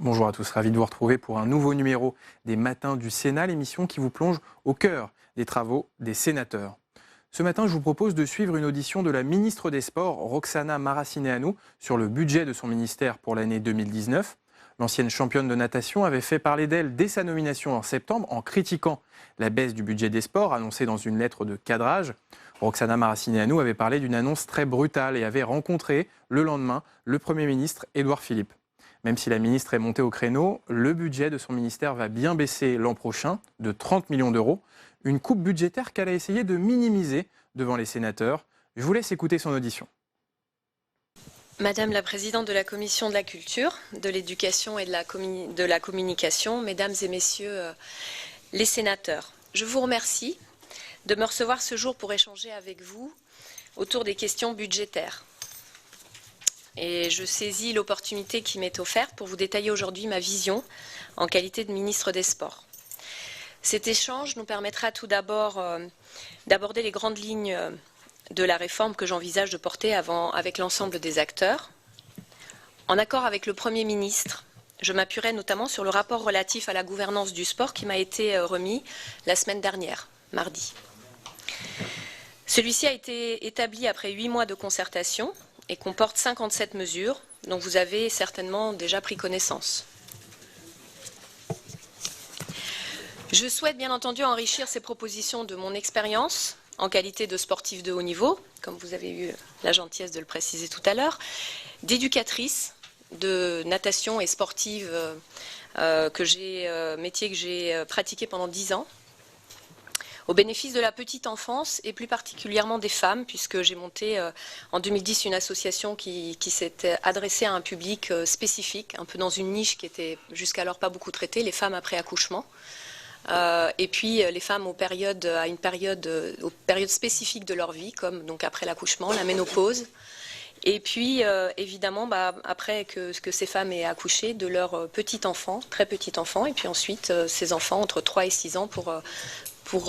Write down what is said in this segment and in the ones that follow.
Bonjour à tous, ravi de vous retrouver pour un nouveau numéro des Matins du Sénat, l'émission qui vous plonge au cœur des travaux des sénateurs. Ce matin, je vous propose de suivre une audition de la ministre des Sports, Roxana Maracineanu, sur le budget de son ministère pour l'année 2019. L'ancienne championne de natation avait fait parler d'elle dès sa nomination en septembre en critiquant la baisse du budget des sports annoncée dans une lettre de cadrage. Roxana Maracineanu avait parlé d'une annonce très brutale et avait rencontré le lendemain le Premier ministre Édouard Philippe. Même si la ministre est montée au créneau, le budget de son ministère va bien baisser l'an prochain de 30 millions d'euros. Une coupe budgétaire qu'elle a essayé de minimiser devant les sénateurs. Je vous laisse écouter son audition. Madame la Présidente de la Commission de la Culture, de l'Éducation et de la Communication, Mesdames et Messieurs les sénateurs, je vous remercie de me recevoir ce jour pour échanger avec vous autour des questions budgétaires. Et je saisis l'opportunité qui m'est offerte pour vous détailler aujourd'hui ma vision en qualité de ministre des Sports. Cet échange nous permettra tout d'abord d'aborder les grandes lignes de la réforme que j'envisage de porter avec l'ensemble des acteurs. En accord avec le Premier ministre, je m'appuierai notamment sur le rapport relatif à la gouvernance du sport qui m'a été remis la semaine dernière, mardi. Celui-ci a été établi après 8 mois de concertation et comporte 57 mesures dont vous avez certainement déjà pris connaissance. Je souhaite bien entendu enrichir ces propositions de mon expérience en qualité de sportive de haut niveau, comme vous avez eu la gentillesse de le préciser tout à l'heure, d'éducatrice de natation et sportive, métier que j'ai pratiqué pendant 10 ans, au bénéfice de la petite enfance et plus particulièrement des femmes, puisque j'ai monté en 2010 une association qui s'est adressée à un public spécifique, un peu dans une niche qui était jusqu'alors pas beaucoup traitée, les femmes après accouchement. Et puis les femmes aux périodes spécifiques de leur vie, comme donc après l'accouchement, la ménopause. Et puis évidemment, après que ces femmes aient accouché, de leur petit enfant, très petit enfant, et puis ensuite ces enfants entre 3 et 6 ans pour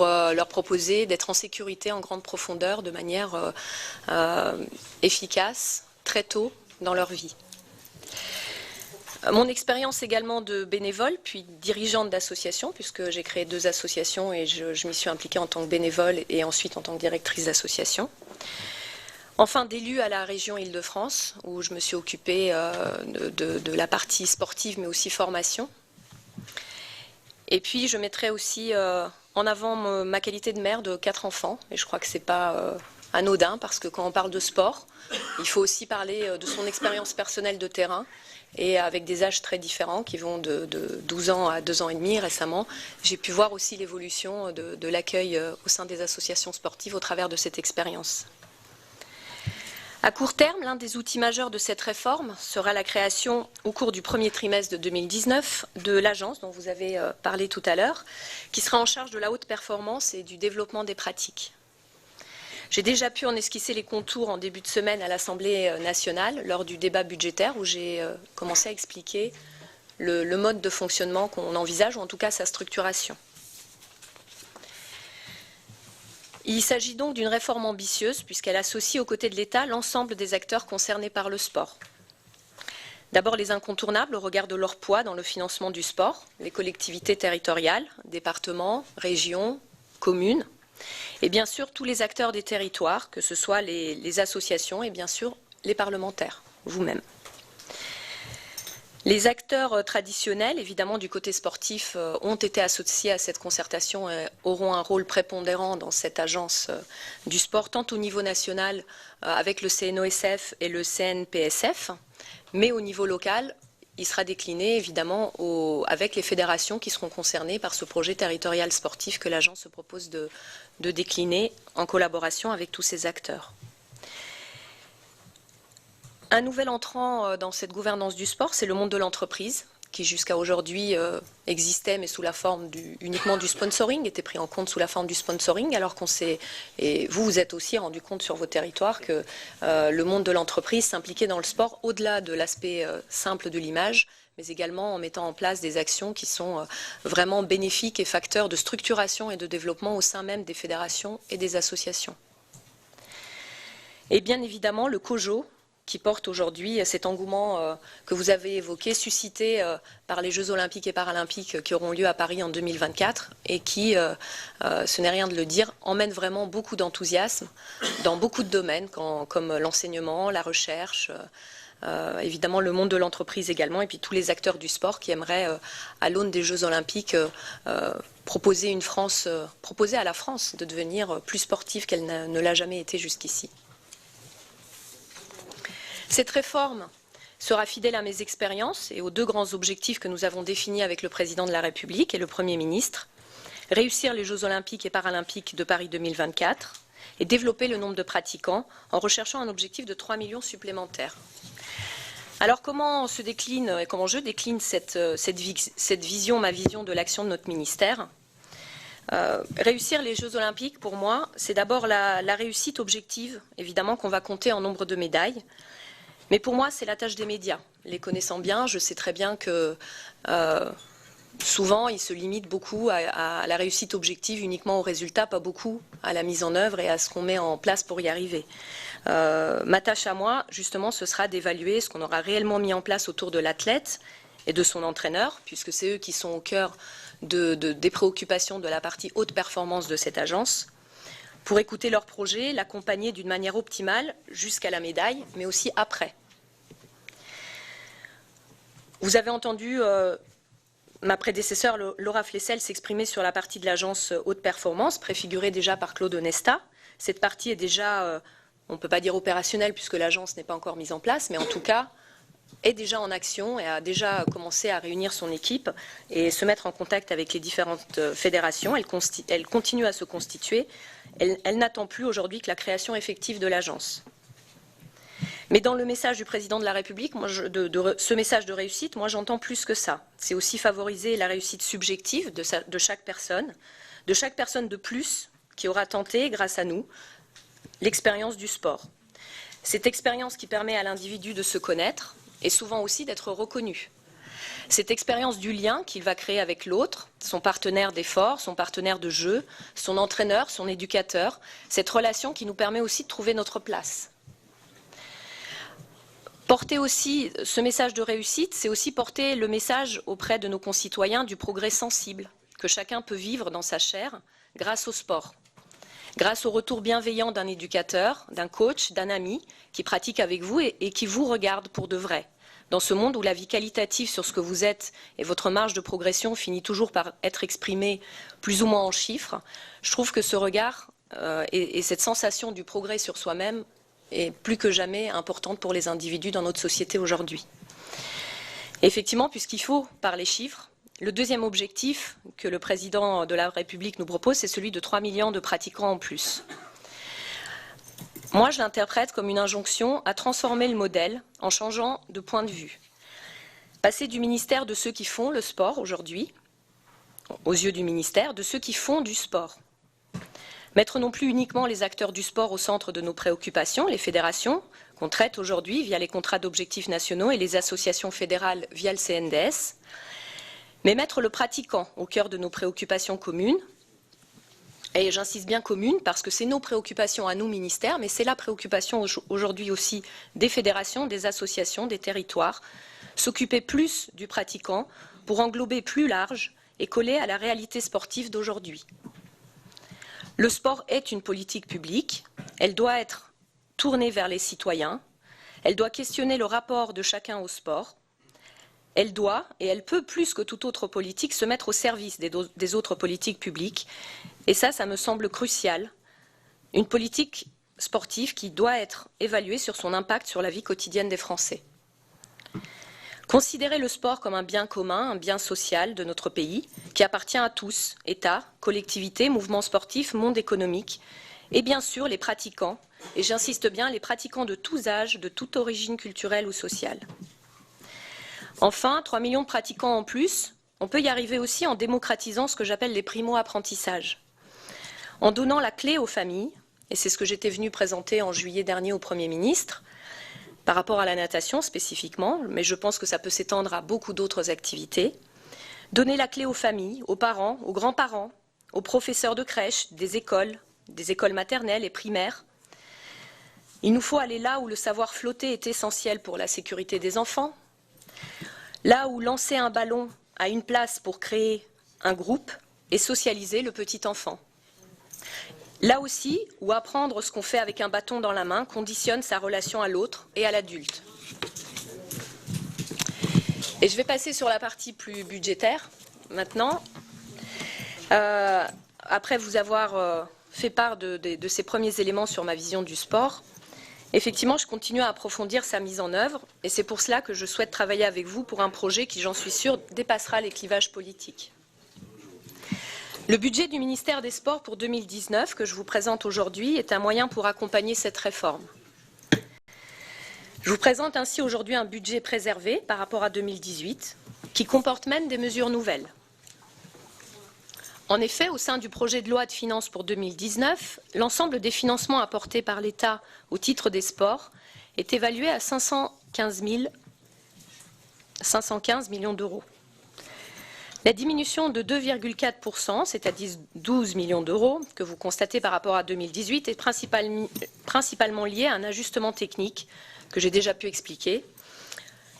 leur proposer d'être en sécurité en grande profondeur de manière efficace, très tôt dans leur vie. Mon expérience également de bénévole, puis dirigeante d'association, puisque j'ai créé 2 associations et je m'y suis impliquée en tant que bénévole et ensuite en tant que directrice d'association. Enfin, d'élue à la région Île-de-France, où je me suis occupée de la partie sportive, mais aussi formation. Et puis, je mettrai aussi en avant ma qualité de mère de 4 enfants, et je crois que ce n'est pas anodin, parce que quand on parle de sport, il faut aussi parler de son expérience personnelle de terrain, et avec des âges très différents qui vont de 12 ans à 2 ans et demi récemment. J'ai pu voir aussi l'évolution de l'accueil au sein des associations sportives au travers de cette expérience. À court terme, l'un des outils majeurs de cette réforme sera la création au cours du premier trimestre de 2019 de l'agence dont vous avez parlé tout à l'heure, qui sera en charge de la haute performance et du développement des pratiques. J'ai déjà pu en esquisser les contours en début de semaine à l'Assemblée nationale lors du débat budgétaire où j'ai commencé à expliquer le mode de fonctionnement qu'on envisage, ou en tout cas sa structuration. Il s'agit donc d'une réforme ambitieuse puisqu'elle associe aux côtés de l'État l'ensemble des acteurs concernés par le sport. D'abord les incontournables au regard de leur poids dans le financement du sport, les collectivités territoriales, départements, régions, communes, et bien sûr tous les acteurs des territoires, que ce soit les associations et bien sûr les parlementaires, vous-même. Les acteurs traditionnels, évidemment du côté sportif, ont été associés à cette concertation et auront un rôle prépondérant dans cette agence du sport, tant au niveau national avec le CNOSF et le CNPSF, mais au niveau local, il sera décliné évidemment avec les fédérations qui seront concernées par ce projet territorial sportif que l'agence se propose de décliner en collaboration avec tous ces acteurs. Un nouvel entrant dans cette gouvernance du sport, c'est le monde de l'entreprise, qui jusqu'à aujourd'hui existait, mais sous la forme uniquement du sponsoring, était pris en compte sous la forme du sponsoring, alors qu'on s'est, et vous êtes aussi rendu compte sur vos territoires que le monde de l'entreprise s'impliquait dans le sport au-delà de l'aspect simple de l'image, mais également en mettant en place des actions qui sont vraiment bénéfiques et facteurs de structuration et de développement au sein même des fédérations et des associations. Et bien évidemment, le COJO, qui porte aujourd'hui cet engouement que vous avez évoqué, suscité par les Jeux Olympiques et Paralympiques qui auront lieu à Paris en 2024 et qui, ce n'est rien de le dire, emmène vraiment beaucoup d'enthousiasme dans beaucoup de domaines comme l'enseignement, la recherche, évidemment le monde de l'entreprise également, et puis tous les acteurs du sport qui aimeraient, à l'aune des Jeux Olympiques, proposer à la France de devenir plus sportive qu'elle ne l'a jamais été jusqu'ici. Cette réforme sera fidèle à mes expériences et aux deux grands objectifs que nous avons définis avec le Président de la République et le Premier ministre: réussir les Jeux Olympiques et Paralympiques de Paris 2024 et développer le nombre de pratiquants en recherchant un objectif de 3 millions supplémentaires. Alors comment se décline et comment je décline cette vision, ma vision de l'action de notre ministère? Réussir les Jeux Olympiques, pour moi, c'est d'abord la réussite objective, évidemment qu'on va compter en nombre de médailles. Mais pour moi, c'est la tâche des médias. Les connaissant bien, je sais très bien que souvent, ils se limitent beaucoup à la réussite objective, uniquement aux résultats, pas beaucoup à la mise en œuvre et à ce qu'on met en place pour y arriver. Ma tâche à moi, justement, ce sera d'évaluer ce qu'on aura réellement mis en place autour de l'athlète et de son entraîneur, puisque c'est eux qui sont au cœur des préoccupations de la partie haute performance de cette agence, pour écouter leur projet, l'accompagner d'une manière optimale jusqu'à la médaille, mais aussi après. Vous avez entendu ma prédécesseur Laura Flessel s'exprimer sur la partie de l'agence haute performance, préfigurée déjà par Claude Onesta. Cette partie est déjà, on ne peut pas dire opérationnelle puisque l'agence n'est pas encore mise en place, mais en tout cas est déjà en action et a déjà commencé à réunir son équipe et se mettre en contact avec les différentes fédérations. Elle continue à se constituer. Elle n'attend plus aujourd'hui que la création effective de l'agence. Mais dans le message du Président de la République, ce message de réussite, moi j'entends plus que ça. C'est aussi favoriser la réussite subjective de chaque personne de plus qui aura tenté, grâce à nous, l'expérience du sport. Cette expérience qui permet à l'individu de se connaître et souvent aussi d'être reconnu. Cette expérience du lien qu'il va créer avec l'autre, son partenaire d'effort, son partenaire de jeu, son entraîneur, son éducateur, cette relation qui nous permet aussi de trouver notre place. Porter aussi ce message de réussite, c'est aussi porter le message auprès de nos concitoyens du progrès sensible que chacun peut vivre dans sa chair grâce au sport, grâce au retour bienveillant d'un éducateur, d'un coach, d'un ami qui pratique avec vous et qui vous regarde pour de vrai. Dans ce monde où la vie qualitative sur ce que vous êtes et votre marge de progression finit toujours par être exprimée plus ou moins en chiffres, je trouve que ce regard et cette sensation du progrès sur soi-même est plus que jamais importante pour les individus dans notre société aujourd'hui. Effectivement, puisqu'il faut parler chiffres, le deuxième objectif que le Président de la République nous propose, c'est celui de 3 millions de pratiquants en plus. Moi, je l'interprète comme une injonction à transformer le modèle en changeant de point de vue. Passer du ministère de ceux qui font le sport aujourd'hui, aux yeux du ministère, de ceux qui font du sport. Mettre non plus uniquement les acteurs du sport au centre de nos préoccupations, les fédérations, qu'on traite aujourd'hui via les contrats d'objectifs nationaux et les associations fédérales via le CNDS, mais mettre le pratiquant au cœur de nos préoccupations communes. Et j'insiste bien communes parce que c'est nos préoccupations à nous, ministères, mais c'est la préoccupation aujourd'hui aussi des fédérations, des associations, des territoires, s'occuper plus du pratiquant pour englober plus large et coller à la réalité sportive d'aujourd'hui. Le sport est une politique publique, elle doit être tournée vers les citoyens, elle doit questionner le rapport de chacun au sport, elle doit, et elle peut plus que toute autre politique, se mettre au service des autres politiques publiques. Et ça me semble crucial. Une politique sportive qui doit être évaluée sur son impact sur la vie quotidienne des Français. Considérer le sport comme un bien commun, un bien social de notre pays, qui appartient à tous, État, collectivités, mouvements sportifs, monde économique, et bien sûr les pratiquants, et j'insiste bien, les pratiquants de tous âges, de toute origine culturelle ou sociale. Enfin, 3 millions de pratiquants en plus, on peut y arriver aussi en démocratisant ce que j'appelle les primo-apprentissages. En donnant la clé aux familles, et c'est ce que j'étais venue présenter en juillet dernier au Premier ministre, par rapport à la natation spécifiquement, mais je pense que ça peut s'étendre à beaucoup d'autres activités, donner la clé aux familles, aux parents, aux grands-parents, aux professeurs de crèche, des écoles maternelles et primaires, Il nous faut aller là où le savoir flotter est essentiel pour la sécurité des enfants, là où lancer un ballon a une place pour créer un groupe et socialiser le petit enfant. Là aussi où apprendre ce qu'on fait avec un bâton dans la main conditionne sa relation à l'autre et à l'adulte. Et je vais passer sur la partie plus budgétaire maintenant. Après vous avoir fait part de ces premiers éléments sur ma vision du sport, effectivement, je continue à approfondir sa mise en œuvre et c'est pour cela que je souhaite travailler avec vous pour un projet qui, j'en suis sûre, dépassera les clivages politiques. Le budget du ministère des Sports pour 2019 que je vous présente aujourd'hui est un moyen pour accompagner cette réforme. Je vous présente ainsi aujourd'hui un budget préservé par rapport à 2018 qui comporte même des mesures nouvelles. En effet, au sein du projet de loi de finances pour 2019, l'ensemble des financements apportés par l'État au titre des sports est évalué à 515 millions d'euros. La diminution de 2,4%, c'est-à-dire 12 millions d'euros, que vous constatez par rapport à 2018, est principalement liée à un ajustement technique que j'ai déjà pu expliquer,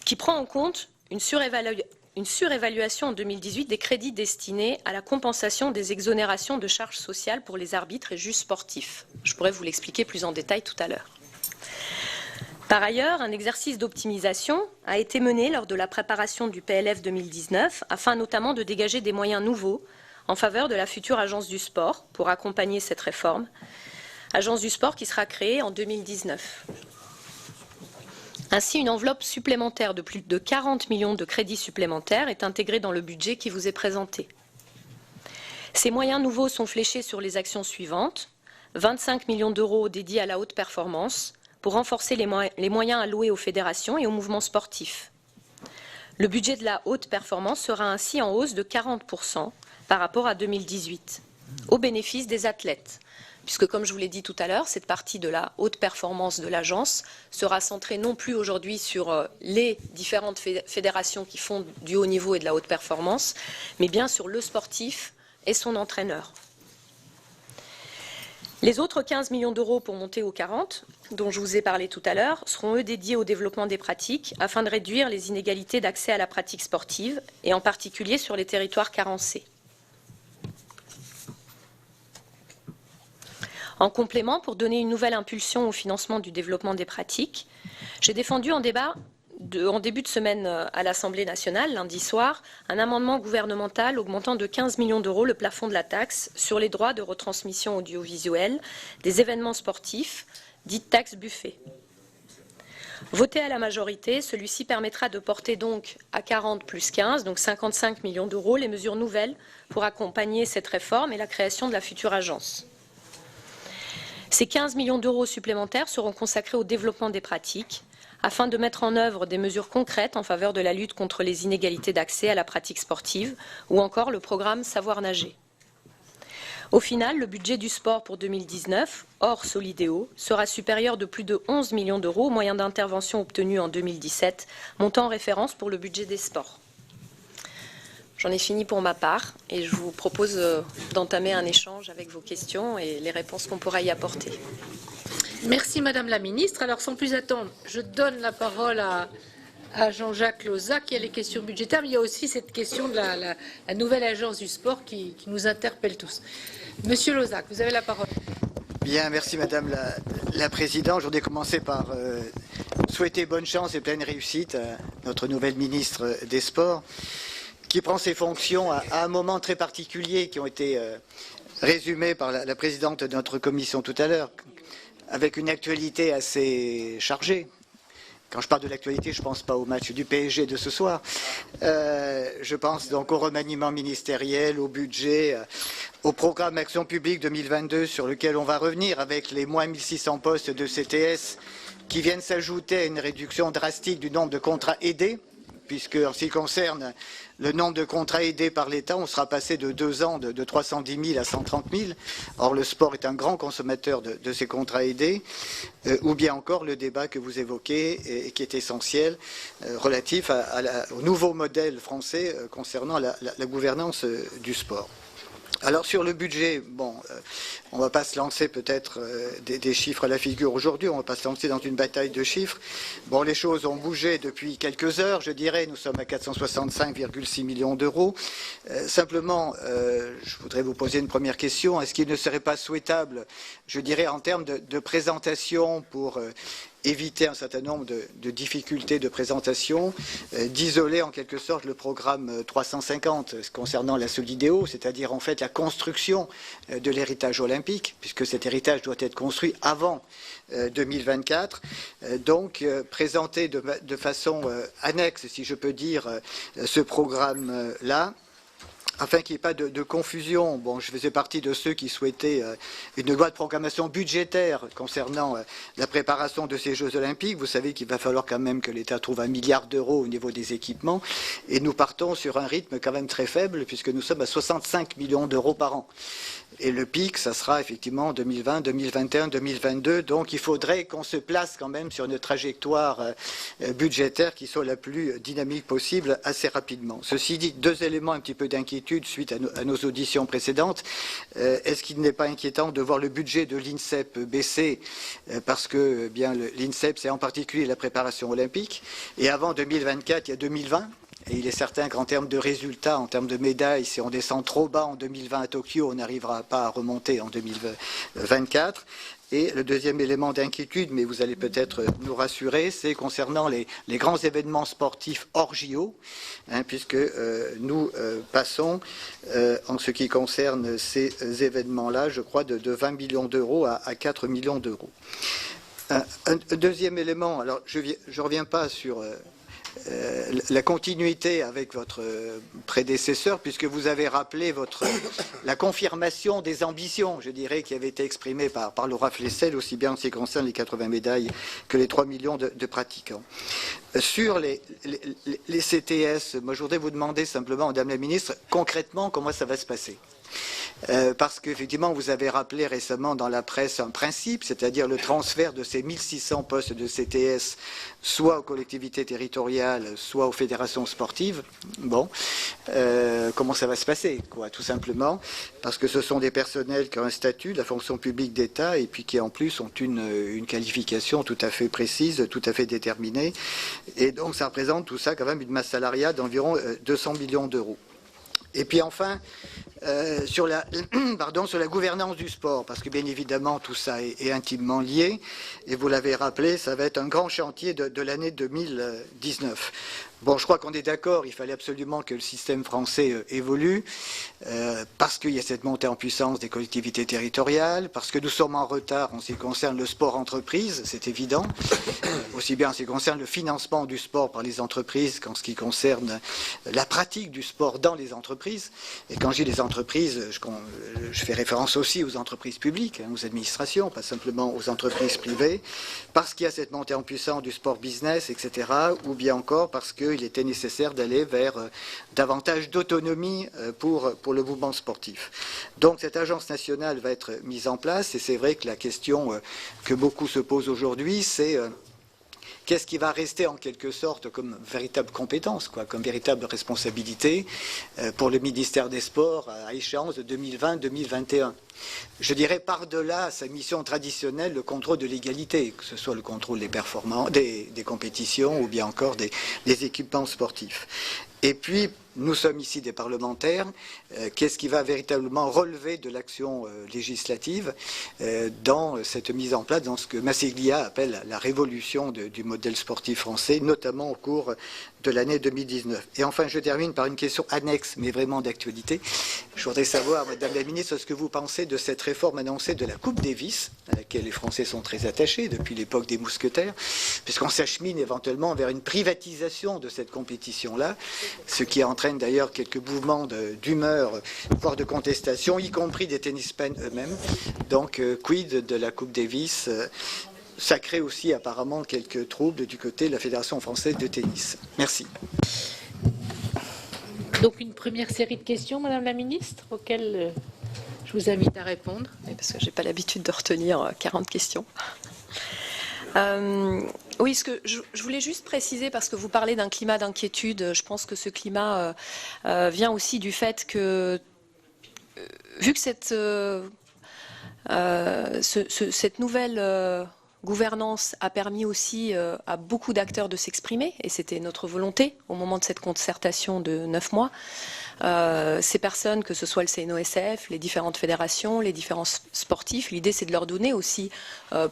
qui prend en compte une surévaluation en 2018 des crédits destinés à la compensation des exonérations de charges sociales pour les arbitres et juges sportifs. Je pourrais vous l'expliquer plus en détail tout à l'heure. Par ailleurs, un exercice d'optimisation a été mené lors de la préparation du PLF 2019 afin notamment de dégager des moyens nouveaux en faveur de la future agence du sport pour accompagner cette réforme, agence du sport qui sera créée en 2019. Ainsi, une enveloppe supplémentaire de plus de 40 millions de crédits supplémentaires est intégrée dans le budget qui vous est présenté. Ces moyens nouveaux sont fléchés sur les actions suivantes. 25 millions d'euros dédiés à la haute performance pour renforcer les moyens alloués aux fédérations et aux mouvements sportifs. Le budget de la haute performance sera ainsi en hausse de 40% par rapport à 2018, au bénéfice des athlètes. Puisque, comme je vous l'ai dit tout à l'heure, cette partie de la haute performance de l'agence sera centrée non plus aujourd'hui sur les différentes fédérations qui font du haut niveau et de la haute performance, mais bien sur le sportif et son entraîneur. Les autres 15 millions d'euros pour monter aux 40, dont je vous ai parlé tout à l'heure, seront eux dédiés au développement des pratiques afin de réduire les inégalités d'accès à la pratique sportive et en particulier sur les territoires carencés. En complément, pour donner une nouvelle impulsion au financement du développement des pratiques, j'ai défendu en début de semaine à l'Assemblée nationale, lundi soir, un amendement gouvernemental augmentant de 15 millions d'euros le plafond de la taxe sur les droits de retransmission audiovisuelle des événements sportifs, dite taxe Buffet. Voté à la majorité, celui-ci permettra de porter donc à 40 plus 15, donc 55 millions d'euros, les mesures nouvelles pour accompagner cette réforme et la création de la future agence. Ces 15 millions d'euros supplémentaires seront consacrés au développement des pratiques afin de mettre en œuvre des mesures concrètes en faveur de la lutte contre les inégalités d'accès à la pratique sportive ou encore le programme Savoir nager. Au final, le budget du sport pour 2019, hors Solidéo, sera supérieur de plus de 11 millions d'euros au moyen d'interventions obtenues en 2017, montant en référence pour le budget des sports. J'en ai fini pour ma part et je vous propose d'entamer un échange avec vos questions et les réponses qu'on pourra y apporter. Merci Madame la Ministre. Alors sans plus attendre, je donne la parole à Jean-Jacques Lozach qui a les questions budgétaires, mais il y a aussi cette question de la nouvelle agence du sport qui nous interpelle tous. Monsieur Lozach, vous avez la parole. Bien, merci Madame la Présidente. Je voudrais commencer par souhaiter bonne chance et pleine réussite à notre nouvelle ministre des Sports, qui prend ses fonctions à un moment très particulier qui ont été résumés par la présidente de notre commission tout à l'heure, avec une actualité assez chargée. Quand je parle de l'actualité, je ne pense pas au match du PSG de ce soir. Je pense donc au remaniement ministériel, au budget, au programme Action publique 2022 sur lequel on va revenir avec les moins 1600 postes de CTS qui viennent s'ajouter à une réduction drastique du nombre de contrats aidés, puisque en ce qui concerne le nombre de contrats aidés par l'État, on sera passé de 2 ans de 310 000 à 130 000. Or, le sport est un grand consommateur de ces contrats aidés, ou bien encore le débat que vous évoquez et qui est essentiel, relatif au nouveau modèle français concernant la gouvernance du sport. Alors sur le budget, bon, on ne va pas se lancer peut-être des chiffres à la figure aujourd'hui, on ne va pas se lancer dans une bataille de chiffres. Bon, les choses ont bougé depuis quelques heures, je dirais, nous sommes à 465,6 millions d'euros. Simplement, je voudrais vous poser une première question, est-ce qu'il ne serait pas souhaitable, je dirais, en termes de présentation pour éviter un certain nombre de difficultés de présentation, d'isoler en quelque sorte le programme 350 concernant la Solidéo, c'est-à-dire en fait la construction de l'héritage olympique, puisque cet héritage doit être construit avant 2024. Donc présenter de façon annexe, si je peux dire, ce programme-là, afin qu'il n'y ait pas de confusion. Bon, je faisais partie de ceux qui souhaitaient une loi de programmation budgétaire concernant la préparation de ces Jeux Olympiques. Vous savez qu'il va falloir quand même que l'État trouve 1 milliard d'euros au niveau des équipements. Et nous partons sur un rythme quand même très faible, puisque nous sommes à 65 millions d'euros par an. Et le pic, ça sera effectivement 2020, 2021, 2022. Donc il faudrait qu'on se place quand même sur une trajectoire budgétaire qui soit la plus dynamique possible assez rapidement. Ceci dit, 2 éléments un petit peu d'inquiétude suite à nos auditions précédentes. Est-ce qu'il n'est pas inquiétant de voir le budget de l'INSEP baisser parce que bien l'INSEP, c'est en particulier la préparation olympique. Et avant 2024, il y a 2020. Et il est certain qu'en termes de résultats, en termes de médailles, si on descend trop bas en 2020 à Tokyo, on n'arrivera pas à remonter en 2024. Et le deuxième élément d'inquiétude, mais vous allez peut-être nous rassurer, c'est concernant les grands événements sportifs hors JO, puisque nous passons, en ce qui concerne ces événements-là, je crois, de 20 millions d'euros à 4 millions d'euros. Un deuxième élément, alors je ne reviens pas sur la continuité avec votre prédécesseur, puisque vous avez rappelé la confirmation des ambitions, je dirais, qui avaient été exprimées par Laura Flessel, aussi bien en ce qui concerne les 80 médailles que les 3 millions de pratiquants. Sur les CTS, moi je voudrais vous demander simplement, Madame la Ministre, concrètement, comment ça va se passer ? Parce qu'effectivement, vous avez rappelé récemment dans la presse un principe, c'est-à-dire le transfert de ces 1600 postes de CTS, soit aux collectivités territoriales, soit aux fédérations sportives. Bon, comment ça va se passer, quoi, tout simplement, parce que ce sont des personnels qui ont un statut de la fonction publique d'État et puis qui en plus ont une qualification tout à fait précise, tout à fait déterminée. Et donc ça représente tout ça quand même une masse salariale d'environ 200 millions d'euros. Et puis enfin, sur la gouvernance du sport, parce que bien évidemment tout ça est intimement lié, et vous l'avez rappelé, ça va être un grand chantier de l'année 2019. Bon, je crois qu'on est d'accord, il fallait absolument que le système français évolue, parce qu'il y a cette montée en puissance des collectivités territoriales, parce que nous sommes en retard en ce qui concerne le sport entreprise, c'est évident, aussi bien en ce qui concerne le financement du sport par les entreprises qu'en ce qui concerne la pratique du sport dans les entreprises. Et quand je dis les entreprises, je fais référence aussi aux entreprises publiques, aux administrations, pas simplement aux entreprises privées, parce qu'il y a cette montée en puissance du sport business, etc., ou bien encore parce qu'il était nécessaire d'aller vers davantage d'autonomie pour le mouvement sportif. Donc cette agence nationale va être mise en place, et c'est vrai que la question que beaucoup se posent aujourd'hui, c'est qu'est-ce qui va rester en quelque sorte comme véritable compétence, quoi, comme véritable responsabilité pour le ministère des Sports à échéance de 2020-2021. Je dirais par-delà sa mission traditionnelle, le contrôle de l'égalité, que ce soit le contrôle des performances, des compétitions ou bien encore des équipements sportifs. Et puis, nous sommes ici des parlementaires. Qu'est-ce qui va véritablement relever de l'action législative dans cette mise en place, dans ce que Massiglia appelle la révolution du modèle sportif français, notamment au cours de l'année 2019. Et enfin, je termine par une question annexe, mais vraiment d'actualité. Je voudrais savoir, Madame la Ministre, ce que vous pensez de cette réforme annoncée de la Coupe Davis, à laquelle les Français sont très attachés depuis l'époque des mousquetaires, puisqu'on s'achemine éventuellement vers une privatisation de cette compétition-là, ce qui entraîne d'ailleurs quelques mouvements d'humeur, voire de contestation, y compris des tennismen eux-mêmes. Donc, quid de la Coupe Davis ça crée aussi apparemment quelques troubles du côté de la Fédération française de tennis. Merci. Donc une première série de questions, Madame la Ministre, auxquelles je vous invite à répondre. Oui, parce que je n'ai pas l'habitude de retenir 40 questions. Oui, je voulais juste préciser, parce que vous parlez d'un climat d'inquiétude, je pense que ce climat vient aussi du fait que vu que cette nouvelle gouvernance a permis aussi à beaucoup d'acteurs de s'exprimer, et c'était notre volonté au moment de cette concertation de 9 mois, ces personnes, que ce soit le CNOSF, les différentes fédérations, les différents sportifs, l'idée c'est de leur donner aussi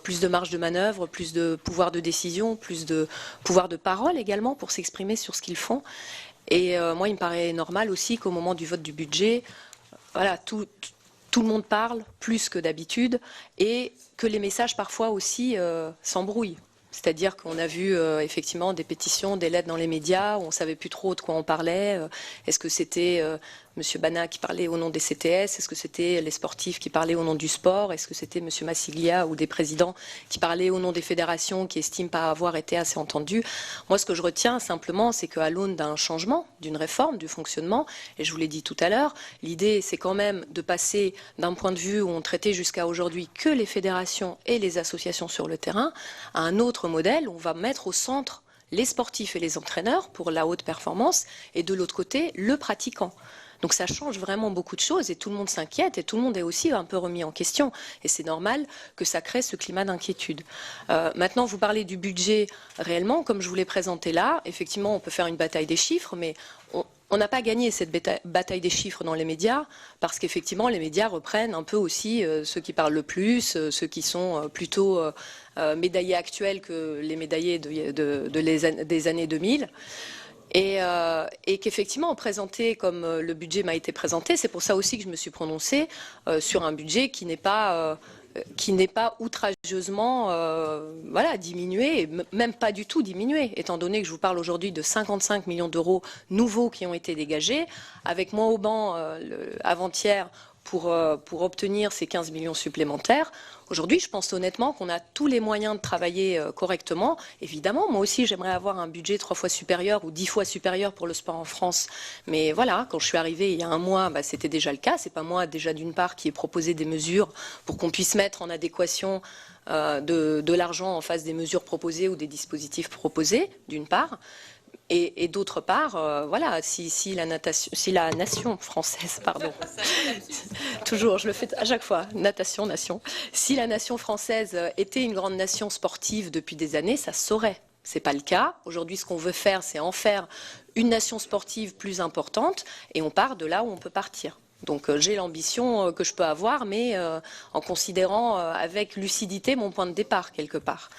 plus de marge de manœuvre, plus de pouvoir de décision, plus de pouvoir de parole également pour s'exprimer sur ce qu'ils font. Et moi, il me paraît normal aussi qu'au moment du vote du budget, voilà, tout le monde parle plus que d'habitude et que les messages parfois aussi s'embrouillent. C'est-à-dire qu'on a vu effectivement des pétitions, des lettres dans les médias où on ne savait plus trop de quoi on parlait. Est-ce que c'était M. Bana qui parlait au nom des CTS? Est-ce que c'était les sportifs qui parlaient au nom du sport? Est-ce que c'était M. Massiglia ou des présidents qui parlaient au nom des fédérations qui estiment pas avoir été assez entendus? Moi, ce que je retiens simplement, c'est qu'à l'aune d'un changement, d'une réforme, du fonctionnement, et je vous l'ai dit tout à l'heure, l'idée, c'est quand même de passer d'un point de vue où on traitait jusqu'à aujourd'hui que les fédérations et les associations sur le terrain, à un autre modèle où on va mettre au centre les sportifs et les entraîneurs pour la haute performance, et de l'autre côté, le pratiquant. Donc ça change vraiment beaucoup de choses et tout le monde s'inquiète et tout le monde est aussi un peu remis en question. Et c'est normal que ça crée ce climat d'inquiétude. Maintenant, vous parlez du budget réellement, comme je vous l'ai présenté là. Effectivement, on peut faire une bataille des chiffres, mais on n'a pas gagné cette bataille des chiffres dans les médias parce qu'effectivement, les médias reprennent un peu aussi ceux qui parlent le plus, ceux qui sont plutôt médaillés actuels que les médaillés des années 2000. Et qu'effectivement, présenté comme le budget m'a été présenté, c'est pour ça aussi que je me suis prononcée sur un budget qui n'est pas outrageusement voilà, diminué, et même pas du tout diminué, étant donné que je vous parle aujourd'hui de 55 millions d'euros nouveaux qui ont été dégagés, avec moi au banc avant-hier pour obtenir ces 15 millions supplémentaires. Aujourd'hui, je pense honnêtement qu'on a tous les moyens de travailler correctement. Évidemment, moi aussi, j'aimerais avoir un budget 3 fois supérieur ou 10 fois supérieur pour le sport en France. Mais voilà, quand je suis arrivée il y a un mois, c'était déjà le cas. C'est pas moi, déjà d'une part, qui ai proposé des mesures pour qu'on puisse mettre en adéquation de l'argent en face des mesures proposées ou des dispositifs proposés, d'une part. Et d'autre part, voilà, si la nation française, pardon, toujours, je le fais à chaque fois, nation, si la nation française était une grande nation sportive depuis des années, ça se saurait. C'est pas le cas. Aujourd'hui, ce qu'on veut faire, c'est en faire une nation sportive plus importante, et on part de là où on peut partir. Donc j'ai l'ambition que je peux avoir, mais en considérant avec lucidité mon point de départ quelque part.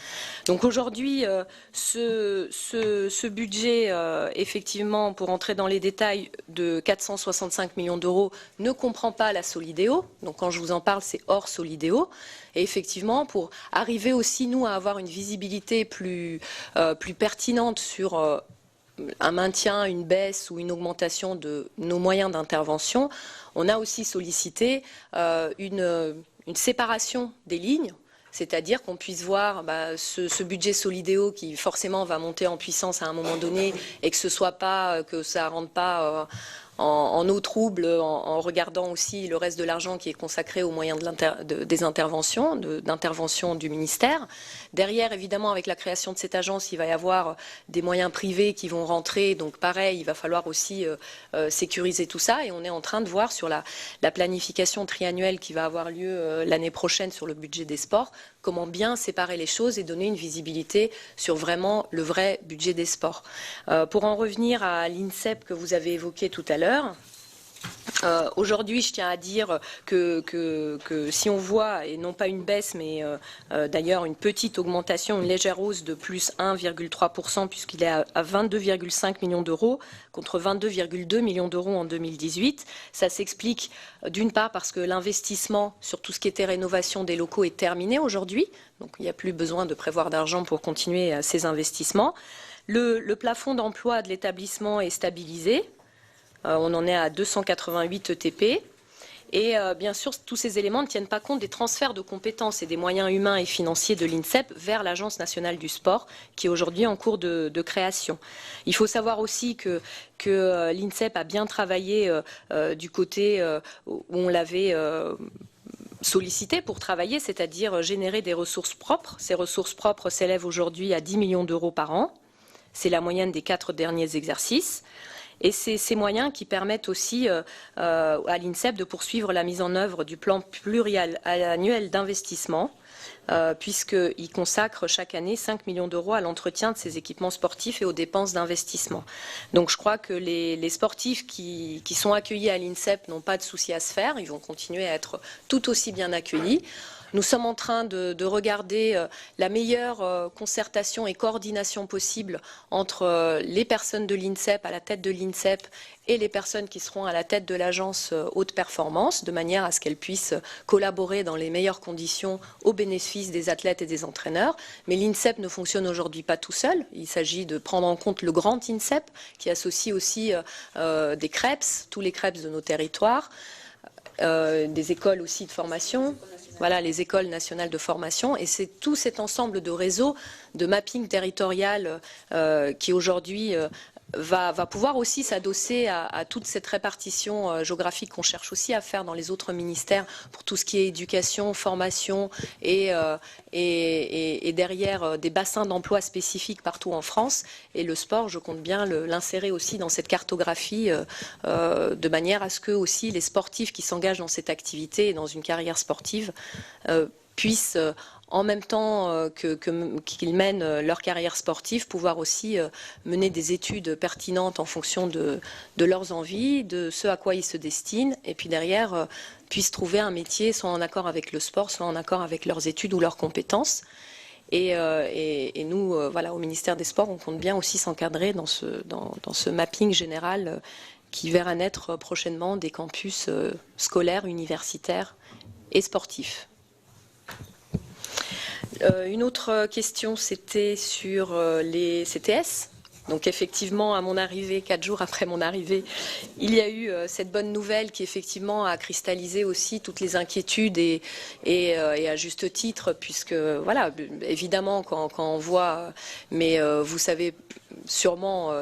Donc aujourd'hui, ce budget, effectivement, pour entrer dans les détails, de 465 millions d'euros, ne comprend pas la Solidéo. Donc quand je vous en parle, c'est hors Solidéo. Et effectivement, pour arriver aussi, nous, à avoir une visibilité plus pertinente sur un maintien, une baisse ou une augmentation de nos moyens d'intervention, on a aussi sollicité une séparation des lignes, c'est-à-dire qu'on puisse voir ce budget Solidéo qui forcément va monter en puissance à un moment donné et que ce soit pas, que ça rentre pas en eau trouble en regardant aussi le reste de l'argent qui est consacré aux moyens des interventions, d'intervention du ministère. Derrière, évidemment, avec la création de cette agence, il va y avoir des moyens privés qui vont rentrer. Donc pareil, il va falloir aussi sécuriser tout ça. Et on est en train de voir sur la planification triannuelle qui va avoir lieu l'année prochaine sur le budget des sports, comment bien séparer les choses et donner une visibilité sur vraiment le vrai budget des sports. Pour en revenir à l'INSEP que vous avez évoqué tout à l'heure, aujourd'hui, je tiens à dire que si on voit, et non pas une baisse, mais d'ailleurs une petite augmentation, une légère hausse de plus 1,3%, puisqu'il est à 22,5 millions d'euros, contre 22,2 millions d'euros en 2018. Ça s'explique d'une part parce que l'investissement sur tout ce qui était rénovation des locaux est terminé aujourd'hui, donc il n'y a plus besoin de prévoir d'argent pour continuer ces investissements. Le plafond d'emploi de l'établissement est stabilisé. On en est à 288 ETP. Et bien sûr, tous ces éléments ne tiennent pas compte des transferts de compétences et des moyens humains et financiers de l'INSEP vers l'Agence nationale du sport, qui est aujourd'hui en cours de création. Il faut savoir aussi que l'INSEP a bien travaillé du côté où on l'avait sollicité pour travailler, c'est-à-dire générer des ressources propres. Ces ressources propres s'élèvent aujourd'hui à 10 millions d'euros par an. C'est la moyenne des 4 derniers exercices. Et c'est ces moyens qui permettent aussi à l'INSEP de poursuivre la mise en œuvre du plan pluriannuel d'investissement, puisqu'il consacre chaque année 5 millions d'euros à l'entretien de ces équipements sportifs et aux dépenses d'investissement. Donc je crois que les sportifs qui sont accueillis à l'INSEP n'ont pas de souci à se faire, ils vont continuer à être tout aussi bien accueillis. Nous sommes en train de regarder la meilleure concertation et coordination possible entre les personnes de l'INSEP, à la tête de l'INSEP, et les personnes qui seront à la tête de l'agence haute performance, de manière à ce qu'elles puissent collaborer dans les meilleures conditions au bénéfice des athlètes et des entraîneurs. Mais l'INSEP ne fonctionne aujourd'hui pas tout seul. Il s'agit de prendre en compte le grand INSEP, qui associe aussi des CREPS, tous les CREPS de nos territoires, des écoles aussi de formation. Voilà, les écoles nationales de formation, et c'est tout cet ensemble de réseaux de mapping territorial qui aujourd'hui va pouvoir aussi s'adosser à toute cette répartition géographique qu'on cherche aussi à faire dans les autres ministères pour tout ce qui est éducation, formation et derrière des bassins d'emploi spécifiques partout en France. Et le sport, je compte bien l'insérer aussi dans cette cartographie de manière à ce que aussi les sportifs qui s'engagent dans cette activité et dans une carrière sportive puissent en même temps qu'ils mènent leur carrière sportive, pouvoir aussi mener des études pertinentes en fonction de leurs envies, de ce à quoi ils se destinent, et puis derrière puissent trouver un métier soit en accord avec le sport, soit en accord avec leurs études ou leurs compétences. Et nous, voilà, au ministère des Sports, on compte bien aussi s'encadrer dans ce mapping général qui verra naître prochainement des campus scolaires, universitaires et sportifs. Une autre question, c'était sur les CTS. Donc effectivement, à mon arrivée, 4 jours après mon arrivée, il y a eu cette bonne nouvelle qui effectivement a cristallisé aussi toutes les inquiétudes et à juste titre, puisque voilà, évidemment quand on voit, mais vous savez sûrement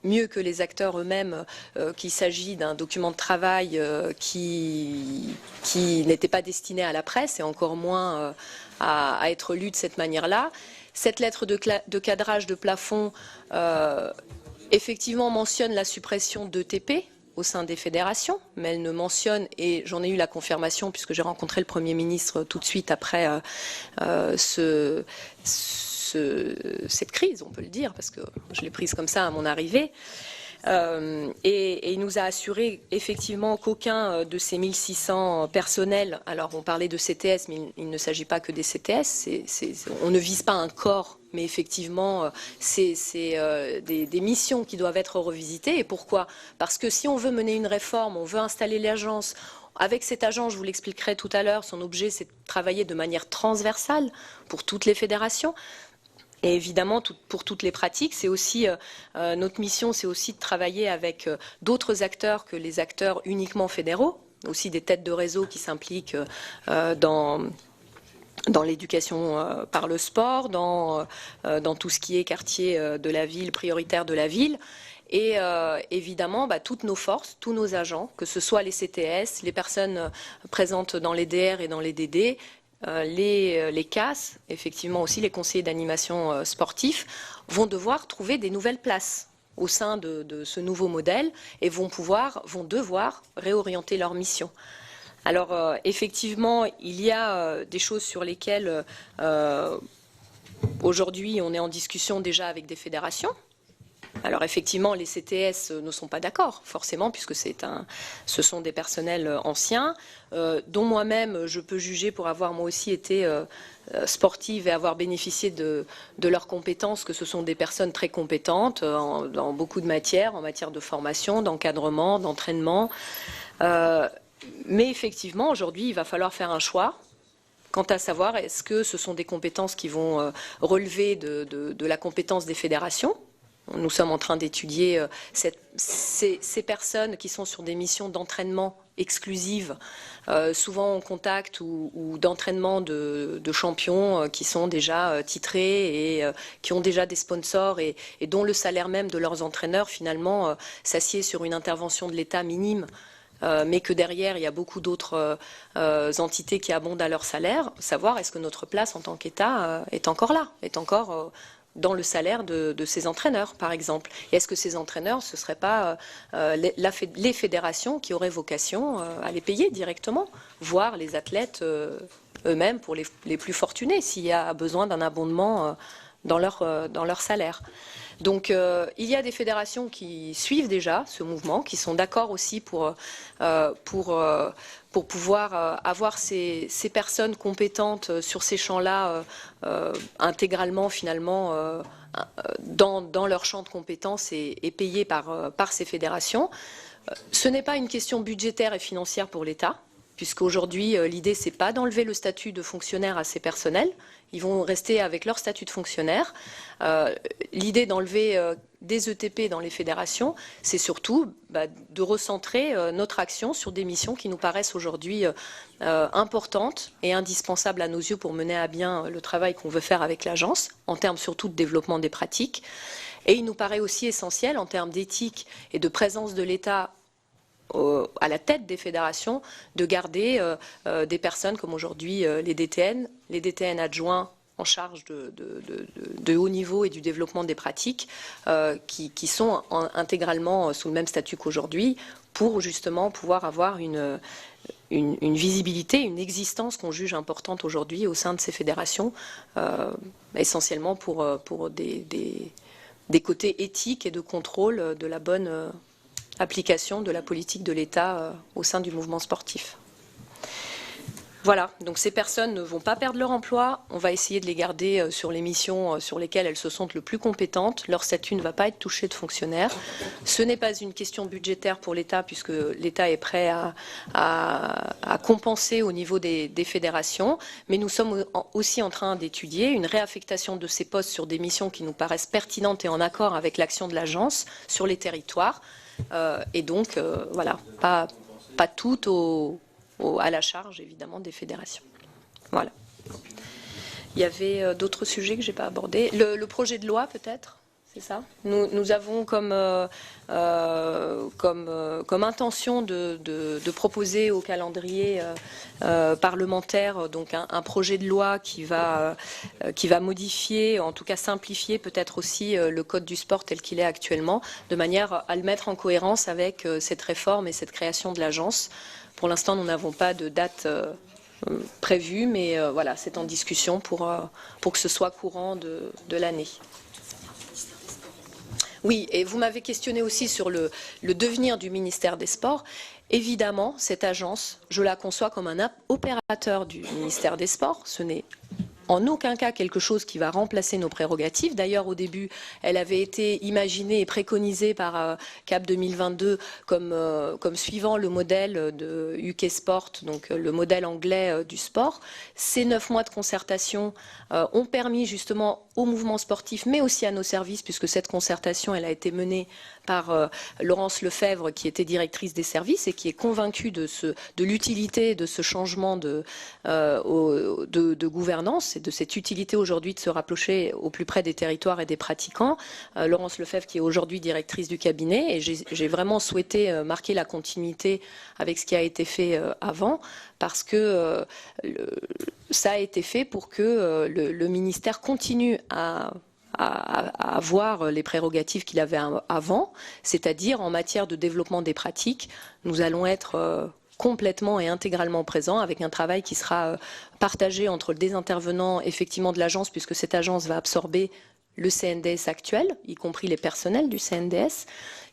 mieux que les acteurs eux-mêmes qu'il s'agit d'un document de travail qui n'était pas destiné à la presse et encore moins à être lu de cette manière-là. Cette lettre de cadrage de plafond, effectivement, mentionne la suppression d'ETP au sein des fédérations, mais elle ne mentionne, et j'en ai eu la confirmation puisque j'ai rencontré le Premier ministre tout de suite après cette crise, on peut le dire, parce que je l'ai prise comme ça à mon arrivée. Et il nous a assuré effectivement qu'aucun de ces 1600 personnels, alors on parlait de CTS, mais il ne s'agit pas que des CTS, on ne vise pas un corps, mais effectivement c'est des missions qui doivent être revisitées. Et pourquoi? Parce que si on veut mener une réforme, on veut installer l'agence. Avec cette agence, je vous l'expliquerai tout à l'heure, son objet c'est de travailler de manière transversale pour toutes les fédérations. Et évidemment, pour toutes les pratiques, c'est aussi notre mission, c'est aussi de travailler avec d'autres acteurs que les acteurs uniquement fédéraux, aussi des têtes de réseau qui s'impliquent dans l'éducation par le sport, dans tout ce qui est quartier de la ville, prioritaire de la ville. Et évidemment, toutes nos forces, tous nos agents, que ce soit les CTS, les personnes présentes dans les DR et dans les DD, les CAS, effectivement aussi les conseillers d'animation sportifs, vont devoir trouver des nouvelles places au sein de ce nouveau modèle et vont devoir réorienter leur mission. Alors effectivement, il y a des choses sur lesquelles aujourd'hui on est en discussion déjà avec des fédérations. Alors effectivement, les CTS ne sont pas d'accord, forcément, puisque ce sont des personnels anciens, dont moi-même je peux juger pour avoir moi aussi été sportive et avoir bénéficié de leurs compétences, que ce sont des personnes très compétentes dans beaucoup de matières, en matière de formation, d'encadrement, d'entraînement. Mais effectivement, aujourd'hui, il va falloir faire un choix. Quant à savoir, est-ce que ce sont des compétences qui vont relever de la compétence des fédérations? Nous sommes en train d'étudier ces personnes qui sont sur des missions d'entraînement exclusives, souvent en contact ou d'entraînement de champions qui sont déjà titrés et qui ont déjà des sponsors et dont le salaire même de leurs entraîneurs finalement s'assied sur une intervention de l'État minime. Mais que derrière, il y a beaucoup d'autres entités qui abondent à leur salaire, savoir est-ce que notre place en tant qu'État est encore là, est encore dans le salaire de ces entraîneurs, par exemple. Et est-ce que ces entraîneurs, ce ne seraient pas les fédérations qui auraient vocation à les payer directement, voire les athlètes eux-mêmes pour les plus fortunés, s'il y a besoin d'un abondement dans leur salaire. Donc il y a des fédérations qui suivent déjà ce mouvement, qui sont d'accord aussi pour pouvoir avoir ces personnes compétentes sur ces champs-là intégralement finalement dans leur champ de compétences et payées par ces fédérations. Ce n'est pas une question budgétaire et financière pour l'État, puisqu'aujourd'hui, l'idée, c'est pas d'enlever le statut de fonctionnaire à ces personnels. Ils vont rester avec leur statut de fonctionnaire. L'idée d'enlever des ETP dans les fédérations, c'est surtout de recentrer notre action sur des missions qui nous paraissent aujourd'hui importantes et indispensables à nos yeux pour mener à bien le travail qu'on veut faire avec l'agence, en termes surtout de développement des pratiques. Et il nous paraît aussi essentiel, en termes d'éthique et de présence de l'État à la tête des fédérations, de garder des personnes comme aujourd'hui les DTN adjoints en charge de haut niveau et du développement des pratiques, qui sont intégralement sous le même statut qu'aujourd'hui, pour justement pouvoir avoir une visibilité, une existence qu'on juge importante aujourd'hui au sein de ces fédérations, essentiellement pour des côtés éthiques et de contrôle de la bonne application de la politique de l'État au sein du mouvement sportif. Voilà, donc ces personnes ne vont pas perdre leur emploi, on va essayer de les garder sur les missions sur lesquelles elles se sentent le plus compétentes, leur statut ne va pas être touché de fonctionnaire. Ce n'est pas une question budgétaire pour l'État, puisque l'État est prêt à compenser au niveau des fédérations, mais nous sommes aussi en train d'étudier une réaffectation de ces postes sur des missions qui nous paraissent pertinentes et en accord avec l'action de l'agence sur les territoires. Et donc, voilà, pas tout à la charge, évidemment, des fédérations. Voilà. Il y avait d'autres sujets que je n'ai pas abordés. Le projet de loi, peut-être, c'est ça ? Nous avons comme intention de proposer au calendrier parlementaire donc un projet de loi qui va modifier, en tout cas simplifier peut-être aussi le code du sport tel qu'il est actuellement, de manière à le mettre en cohérence avec cette réforme et cette création de l'agence. Pour l'instant, nous n'avons pas de date prévue, mais voilà, c'est en discussion pour que ce soit courant de l'année. Oui, et vous m'avez questionné aussi sur le devenir du ministère des Sports. Évidemment, cette agence, je la conçois comme un opérateur du ministère des Sports. Ce n'est en aucun cas quelque chose qui va remplacer nos prérogatives. D'ailleurs, au début, elle avait été imaginée et préconisée par CAP 2022 comme suivant le modèle de UK Sport, donc le modèle anglais du sport. Ces 9 mois de concertation ont permis justement au mouvement sportif, mais aussi à nos services, puisque cette concertation, elle a été menée par Laurence Lefebvre, qui était directrice des services et qui est convaincue de l'utilité de ce changement de gouvernance et de cette utilité aujourd'hui de se rapprocher au plus près des territoires et des pratiquants. Laurence Lefebvre, qui est aujourd'hui directrice du cabinet, et j'ai vraiment souhaité marquer la continuité avec ce qui a été fait avant, parce que ça a été fait pour que le ministère continue à avoir les prérogatives qu'il avait avant, c'est-à-dire en matière de développement des pratiques, nous allons être complètement et intégralement présents avec un travail qui sera partagé entre des intervenants effectivement de l'agence, puisque cette agence va absorber le CNDS actuel, y compris les personnels du CNDS,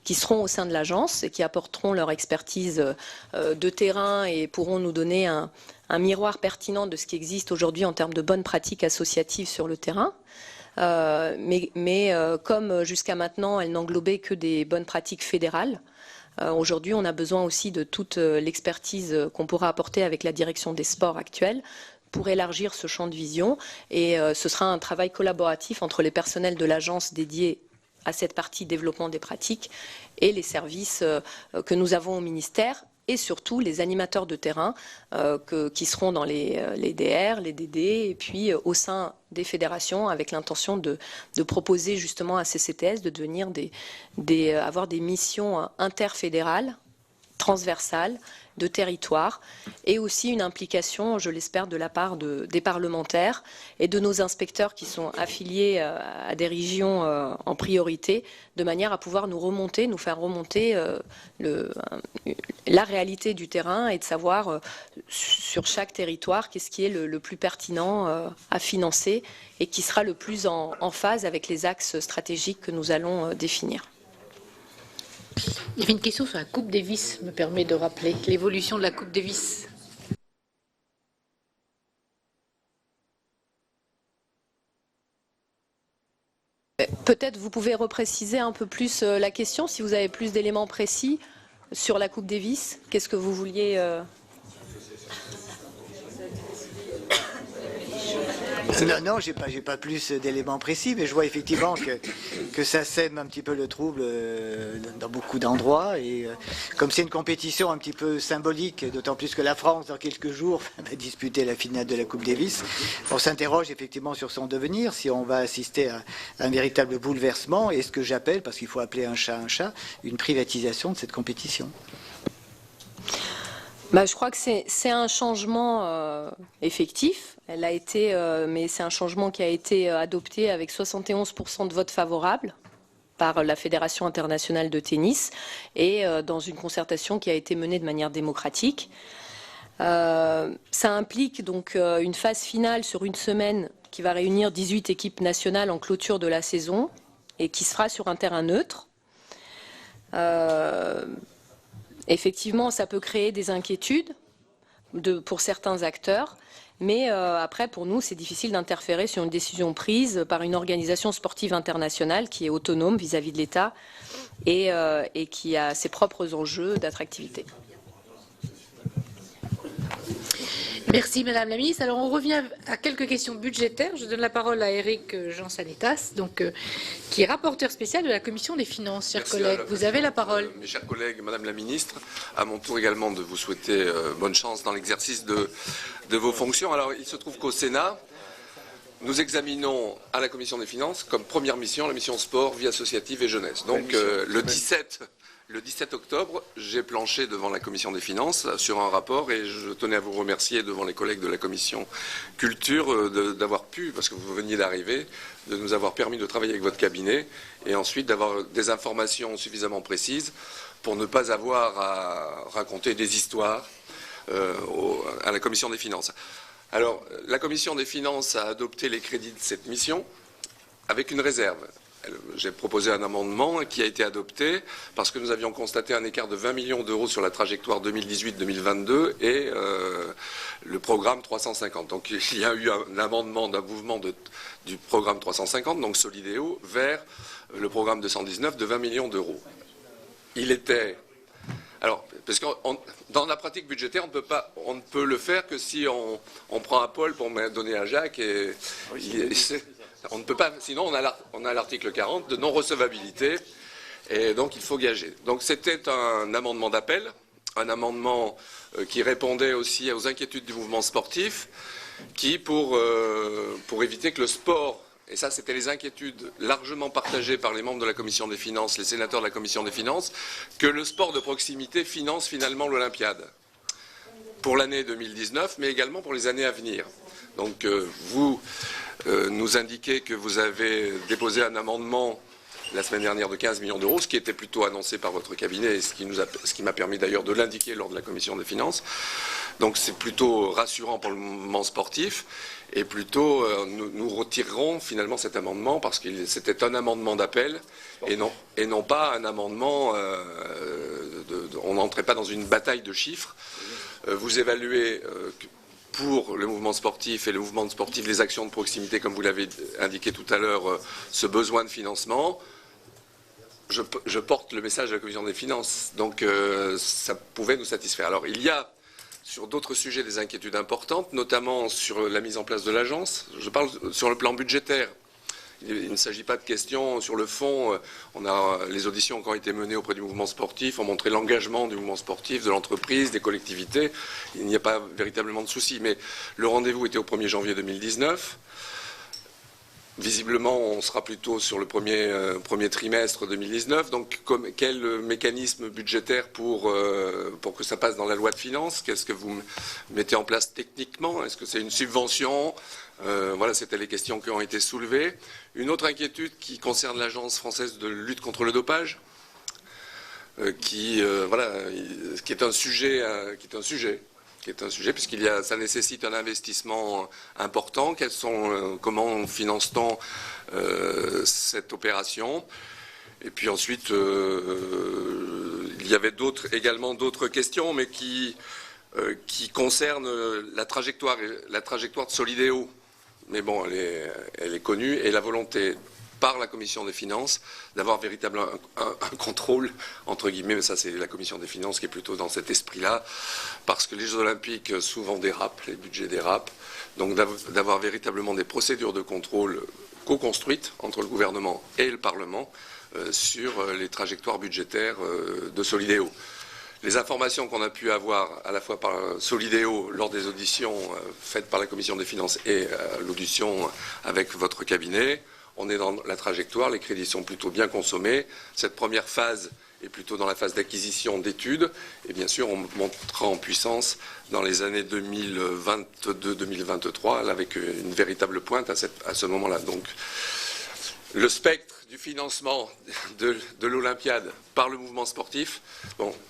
qui seront au sein de l'agence et qui apporteront leur expertise de terrain et pourront nous donner un miroir pertinent de ce qui existe aujourd'hui en termes de bonnes pratiques associatives sur le terrain. Mais comme jusqu'à maintenant, elle n'englobait que des bonnes pratiques fédérales, aujourd'hui, on a besoin aussi de toute l'expertise qu'on pourra apporter avec la direction des sports actuelle pour élargir ce champ de vision. Et ce sera un travail collaboratif entre les personnels de l'agence dédiés à cette partie développement des pratiques et les services que nous avons au ministère, et surtout les animateurs de terrain qui seront dans les DR, les DD, et puis au sein des fédérations, avec l'intention de proposer justement à ces CTS de devenir avoir des missions interfédérales transversale de territoire et aussi une implication, je l'espère, de la part des parlementaires et de nos inspecteurs qui sont affiliés à des régions en priorité, de manière à pouvoir nous faire remonter la réalité du terrain et de savoir sur chaque territoire qu'est-ce qui est le plus pertinent à financer et qui sera le plus en phase avec les axes stratégiques que nous allons définir. Il y avait une question sur la Coupe Davis, me permet de rappeler l'évolution de la Coupe Davis. Peut-être vous pouvez repréciser un peu plus la question, si vous avez plus d'éléments précis sur la Coupe Davis. Qu'est-ce que vous vouliez Non, j'ai pas plus d'éléments précis, mais je vois effectivement que ça sème un petit peu le trouble dans beaucoup d'endroits. Et comme c'est une compétition un petit peu symbolique, d'autant plus que la France, dans quelques jours, va disputer la finale de la Coupe Davis, on s'interroge effectivement sur son devenir, si on va assister à un véritable bouleversement, et ce que j'appelle, parce qu'il faut appeler un chat, une privatisation de cette compétition. Je crois que c'est un changement effectif. Elle a été, mais c'est un changement qui a été adopté avec 71% de votes favorables par la Fédération internationale de tennis et dans une concertation qui a été menée de manière démocratique. Ça implique donc une phase finale sur une semaine qui va réunir 18 équipes nationales en clôture de la saison et qui se fera sur un terrain neutre. Effectivement, ça peut créer des inquiétudes pour certains acteurs, mais après, pour nous, c'est difficile d'interférer sur une décision prise par une organisation sportive internationale qui est autonome vis-à-vis de l'État et qui a ses propres enjeux d'attractivité. Merci Madame la Ministre. Alors on revient à quelques questions budgétaires. Je donne la parole à Éric Jean-Sanitas, qui est rapporteur spécial de la Commission des Finances. Chers collègues, vous avez la parole. Mes chers collègues, Madame la Ministre, à mon tour également de vous souhaiter bonne chance dans l'exercice de vos fonctions. Alors il se trouve qu'au Sénat, nous examinons à la Commission des Finances comme première mission la mission sport, vie associative et jeunesse. Donc le 17 octobre, j'ai planché devant la Commission des Finances sur un rapport et je tenais à vous remercier devant les collègues de la Commission Culture d'avoir pu, parce que vous veniez d'arriver, de nous avoir permis de travailler avec votre cabinet et ensuite d'avoir des informations suffisamment précises pour ne pas avoir à raconter des histoires à la Commission des Finances. Alors, la Commission des Finances a adopté les crédits de cette mission avec une réserve. J'ai proposé un amendement qui a été adopté parce que nous avions constaté un écart de 20 millions d'euros sur la trajectoire 2018-2022 et le programme 350. Donc il y a eu un amendement d'un mouvement du programme 350, donc Solidéo, vers le programme 219 de 20 millions d'euros. Il était... Alors, parce que dans la pratique budgétaire, on ne peut le faire que si on prend un Paul pour donner à Jacques et... On ne peut pas, sinon on a l'article 40 de non-recevabilité et donc il faut gager. Donc c'était un amendement d'appel, un amendement qui répondait aussi aux inquiétudes du mouvement sportif, qui pour éviter que le sport, et ça c'était les inquiétudes largement partagées par les membres de la Commission des Finances, les sénateurs de la Commission des Finances, que le sport de proximité finance finalement l'Olympiade pour l'année 2019, mais également pour les années à venir. Donc vous nous indiquez que vous avez déposé un amendement la semaine dernière de 15 millions d'euros, ce qui était plutôt annoncé par votre cabinet et ce qui m'a permis d'ailleurs de l'indiquer lors de la Commission des Finances. Donc c'est plutôt rassurant pour le mouvement sportif et plutôt nous retirerons finalement cet amendement parce que c'était un amendement d'appel et non pas un amendement, on n'entrait pas dans une bataille de chiffres. Vous évaluez pour le mouvement sportif et le mouvement sportif, les actions de proximité, comme vous l'avez indiqué tout à l'heure, ce besoin de financement. Je porte le message de la Commission des Finances, donc ça pouvait nous satisfaire. Alors il y a sur d'autres sujets des inquiétudes importantes, notamment sur la mise en place de l'agence. Je parle sur le plan budgétaire. Il ne s'agit pas de questions sur le fond. Les auditions ont encore été menées auprès du mouvement sportif, ont montré l'engagement du mouvement sportif, de l'entreprise, des collectivités. Il n'y a pas véritablement de souci. Mais le rendez-vous était au 1er janvier 2019. visiblement, on sera plutôt sur le premier trimestre 2019. Donc, quel mécanisme budgétaire pour que ça passe dans la loi de finances? Qu'est-ce que vous mettez en place techniquement? Est-ce que c'est une subvention? Voilà, c'était les questions qui ont été soulevées. Une autre inquiétude qui concerne l'Agence française de lutte contre le dopage, qui est un sujet, ça nécessite un investissement important. Comment finance-t-on cette opération? Et puis ensuite, il y avait également d'autres questions, mais qui concernent la trajectoire de Solideo. Mais bon, elle est connue, et la volonté par la Commission des finances d'avoir véritablement un contrôle, entre guillemets, mais ça c'est la Commission des finances qui est plutôt dans cet esprit-là, parce que les Jeux Olympiques souvent dérapent, les budgets dérapent, donc d'avoir véritablement des procédures de contrôle co-construites entre le gouvernement et le Parlement sur les trajectoires budgétaires de Solideo. Les informations qu'on a pu avoir à la fois par Solideo lors des auditions faites par la Commission des finances et l'audition avec votre cabinet, on est dans la trajectoire, les crédits sont plutôt bien consommés. Cette première phase est plutôt dans la phase d'acquisition d'études. Et bien sûr, on montera en puissance dans les années 2022-2023, avec une véritable pointe à ce moment-là. Donc, le spectre du financement de l'Olympiade par le mouvement sportif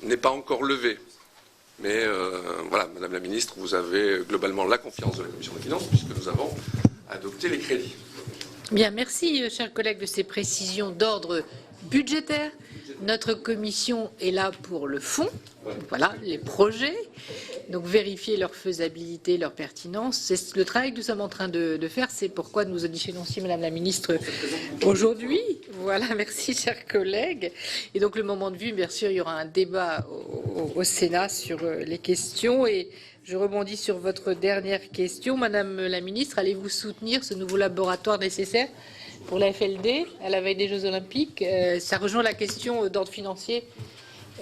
n'est pas encore levé. Mais voilà, Madame la Ministre, vous avez globalement la confiance de la Commission des finances, puisque nous avons adopté les crédits. Bien, merci, chers collègues, de ces précisions d'ordre budgétaire. Notre commission est là pour le fond, voilà, les projets, donc vérifier leur faisabilité, leur pertinence. C'est le travail que nous sommes en train de faire, c'est pourquoi nous auditionnons aussi Madame la Ministre aujourd'hui. Voilà, merci, chers collègues. Et donc, le moment de vue, bien sûr, il y aura un débat au Sénat sur les questions. Et je rebondis sur votre dernière question. Madame la Ministre, allez-vous soutenir ce nouveau laboratoire nécessaire pour la FLD à la veille des Jeux Olympiques? Ça rejoint la question d'ordre financier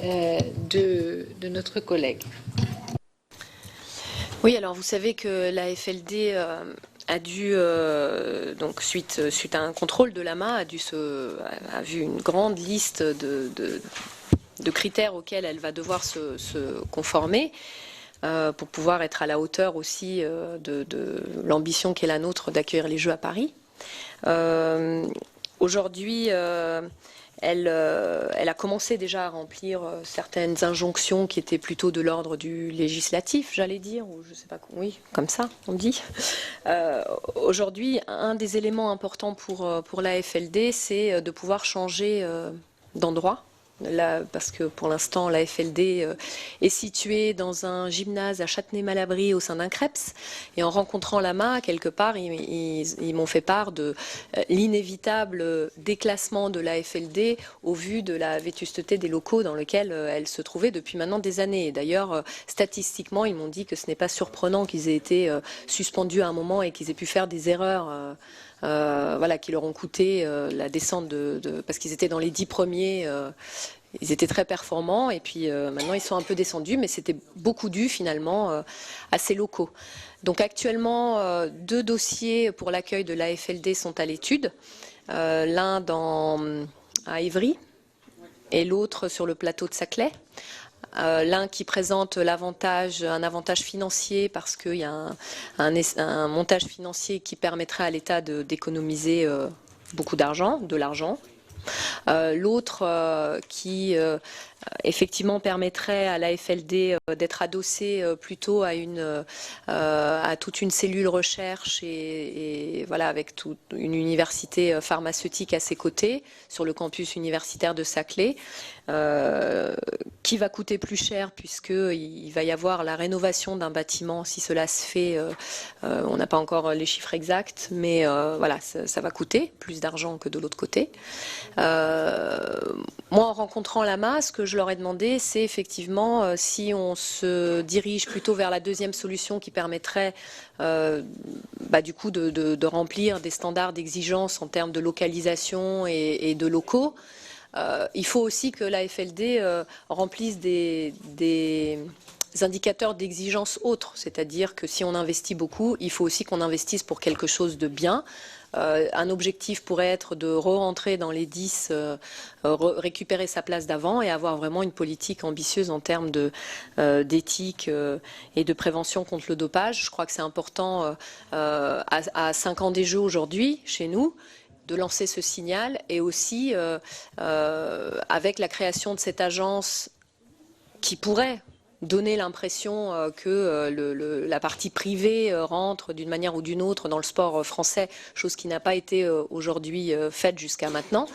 de notre collègue. Oui, alors vous savez que la FLD a dû, donc suite à un contrôle de l'AMA, a vu une grande liste de critères auxquels elle va devoir se conformer. Pour pouvoir être à la hauteur aussi de l'ambition qui est la nôtre d'accueillir les Jeux à Paris. Aujourd'hui, elle a commencé déjà à remplir certaines injonctions qui étaient plutôt de l'ordre du législatif, j'allais dire, ou je sais pas, oui, comme ça on dit. Aujourd'hui, un des éléments importants pour la FLD, c'est de pouvoir changer d'endroit. Là, parce que pour l'instant, la FLD est située dans un gymnase à Châtenay-Malabry au sein d'un CREPS. Et en rencontrant l'AMA, quelque part, ils m'ont fait part de l'inévitable déclassement de la FLD au vu de la vétusteté des locaux dans lesquels elle se trouvait depuis maintenant des années. Et d'ailleurs, statistiquement, ils m'ont dit que ce n'est pas surprenant qu'ils aient été suspendus à un moment et qu'ils aient pu faire des erreurs voilà, qui leur ont coûté la descente parce qu'ils étaient dans les 10 premiers. Ils étaient très performants et puis maintenant ils sont un peu descendus, mais c'était beaucoup dû finalement à ces locaux. Donc actuellement, 2 dossiers pour l'accueil de la FLD sont à l'étude. L'un à Évry et l'autre sur le plateau de Saclay. L'un qui présente un avantage financier parce qu'il y a un montage financier qui permettrait à l'État d'économiser beaucoup d'argent, de l'argent. L'autre qui effectivement permettrait à la FLD d'être adossée plutôt à toute une cellule recherche et voilà, avec toute une université pharmaceutique à ses côtés sur le campus universitaire de Saclay, qui va coûter plus cher puisqu'il va y avoir la rénovation d'un bâtiment si cela se fait. On n'a pas encore les chiffres exacts, mais voilà, ça va coûter plus d'argent que de l'autre côté. Moi, en rencontrant l'AMA, ce que je leur ai demandé, c'est effectivement si on se dirige plutôt vers la deuxième solution qui permettrait du coup de remplir des standards d'exigence en termes de localisation et de locaux. Il faut aussi que la FLD remplisse des indicateurs d'exigence autres, c'est-à-dire que si on investit beaucoup, il faut aussi qu'on investisse pour quelque chose de bien, un objectif pourrait être de re-rentrer dans les 10, récupérer sa place d'avant et avoir vraiment une politique ambitieuse en termes d'éthique et de prévention contre le dopage. Je crois que c'est important à 5 ans des Jeux aujourd'hui, chez nous, de lancer ce signal et aussi avec la création de cette agence qui pourrait donner l'impression que la partie privée rentre d'une manière ou d'une autre dans le sport français, chose qui n'a pas été aujourd'hui faite jusqu'à maintenant.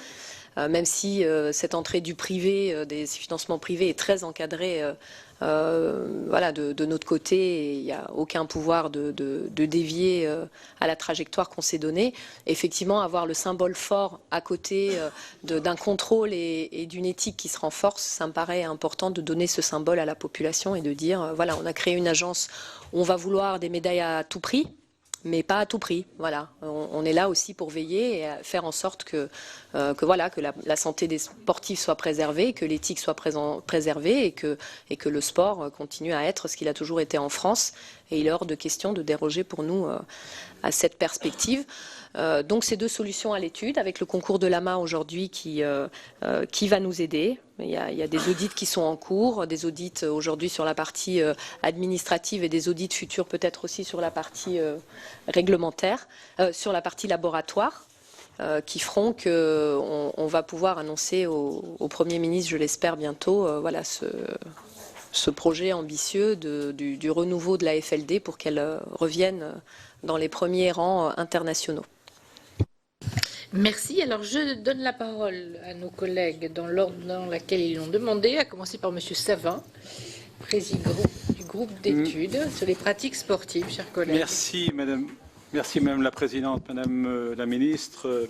Même si cette entrée du privé, des financements privés est très encadrée voilà, de notre côté, et il n'y a aucun pouvoir de dévier à la trajectoire qu'on s'est donnée. Effectivement, avoir le symbole fort à côté d'un contrôle et d'une éthique qui se renforce, ça me paraît important de donner ce symbole à la population et de dire, voilà, on a créé une agence où on va vouloir des médailles à tout prix, mais pas à tout prix. Voilà, on est là aussi pour veiller et à faire en sorte que la santé des sportifs soit préservée, que l'éthique soit préservée et que le sport continue à être ce qu'il a toujours été en France. Et il est hors de question de déroger pour nous à cette perspective. Donc c'est 2 solutions à l'étude, avec le concours de l'AMA aujourd'hui qui va nous aider. Il y a des audits qui sont en cours, des audits aujourd'hui sur la partie administrative et des audits futurs peut-être aussi sur la partie réglementaire, sur la partie laboratoire, qui feront qu'on va pouvoir annoncer au Premier ministre, je l'espère bientôt, voilà, ce projet ambitieux du renouveau de la FLD pour qu'elle revienne dans les premiers rangs internationaux. Merci. Alors, je donne la parole à nos collègues dans l'ordre dans lequel ils l'ont demandé, à commencer par M. Savin, président du groupe d'études sur les pratiques sportives, chers collègues. Merci, Madame la Présidente, Madame la Ministre.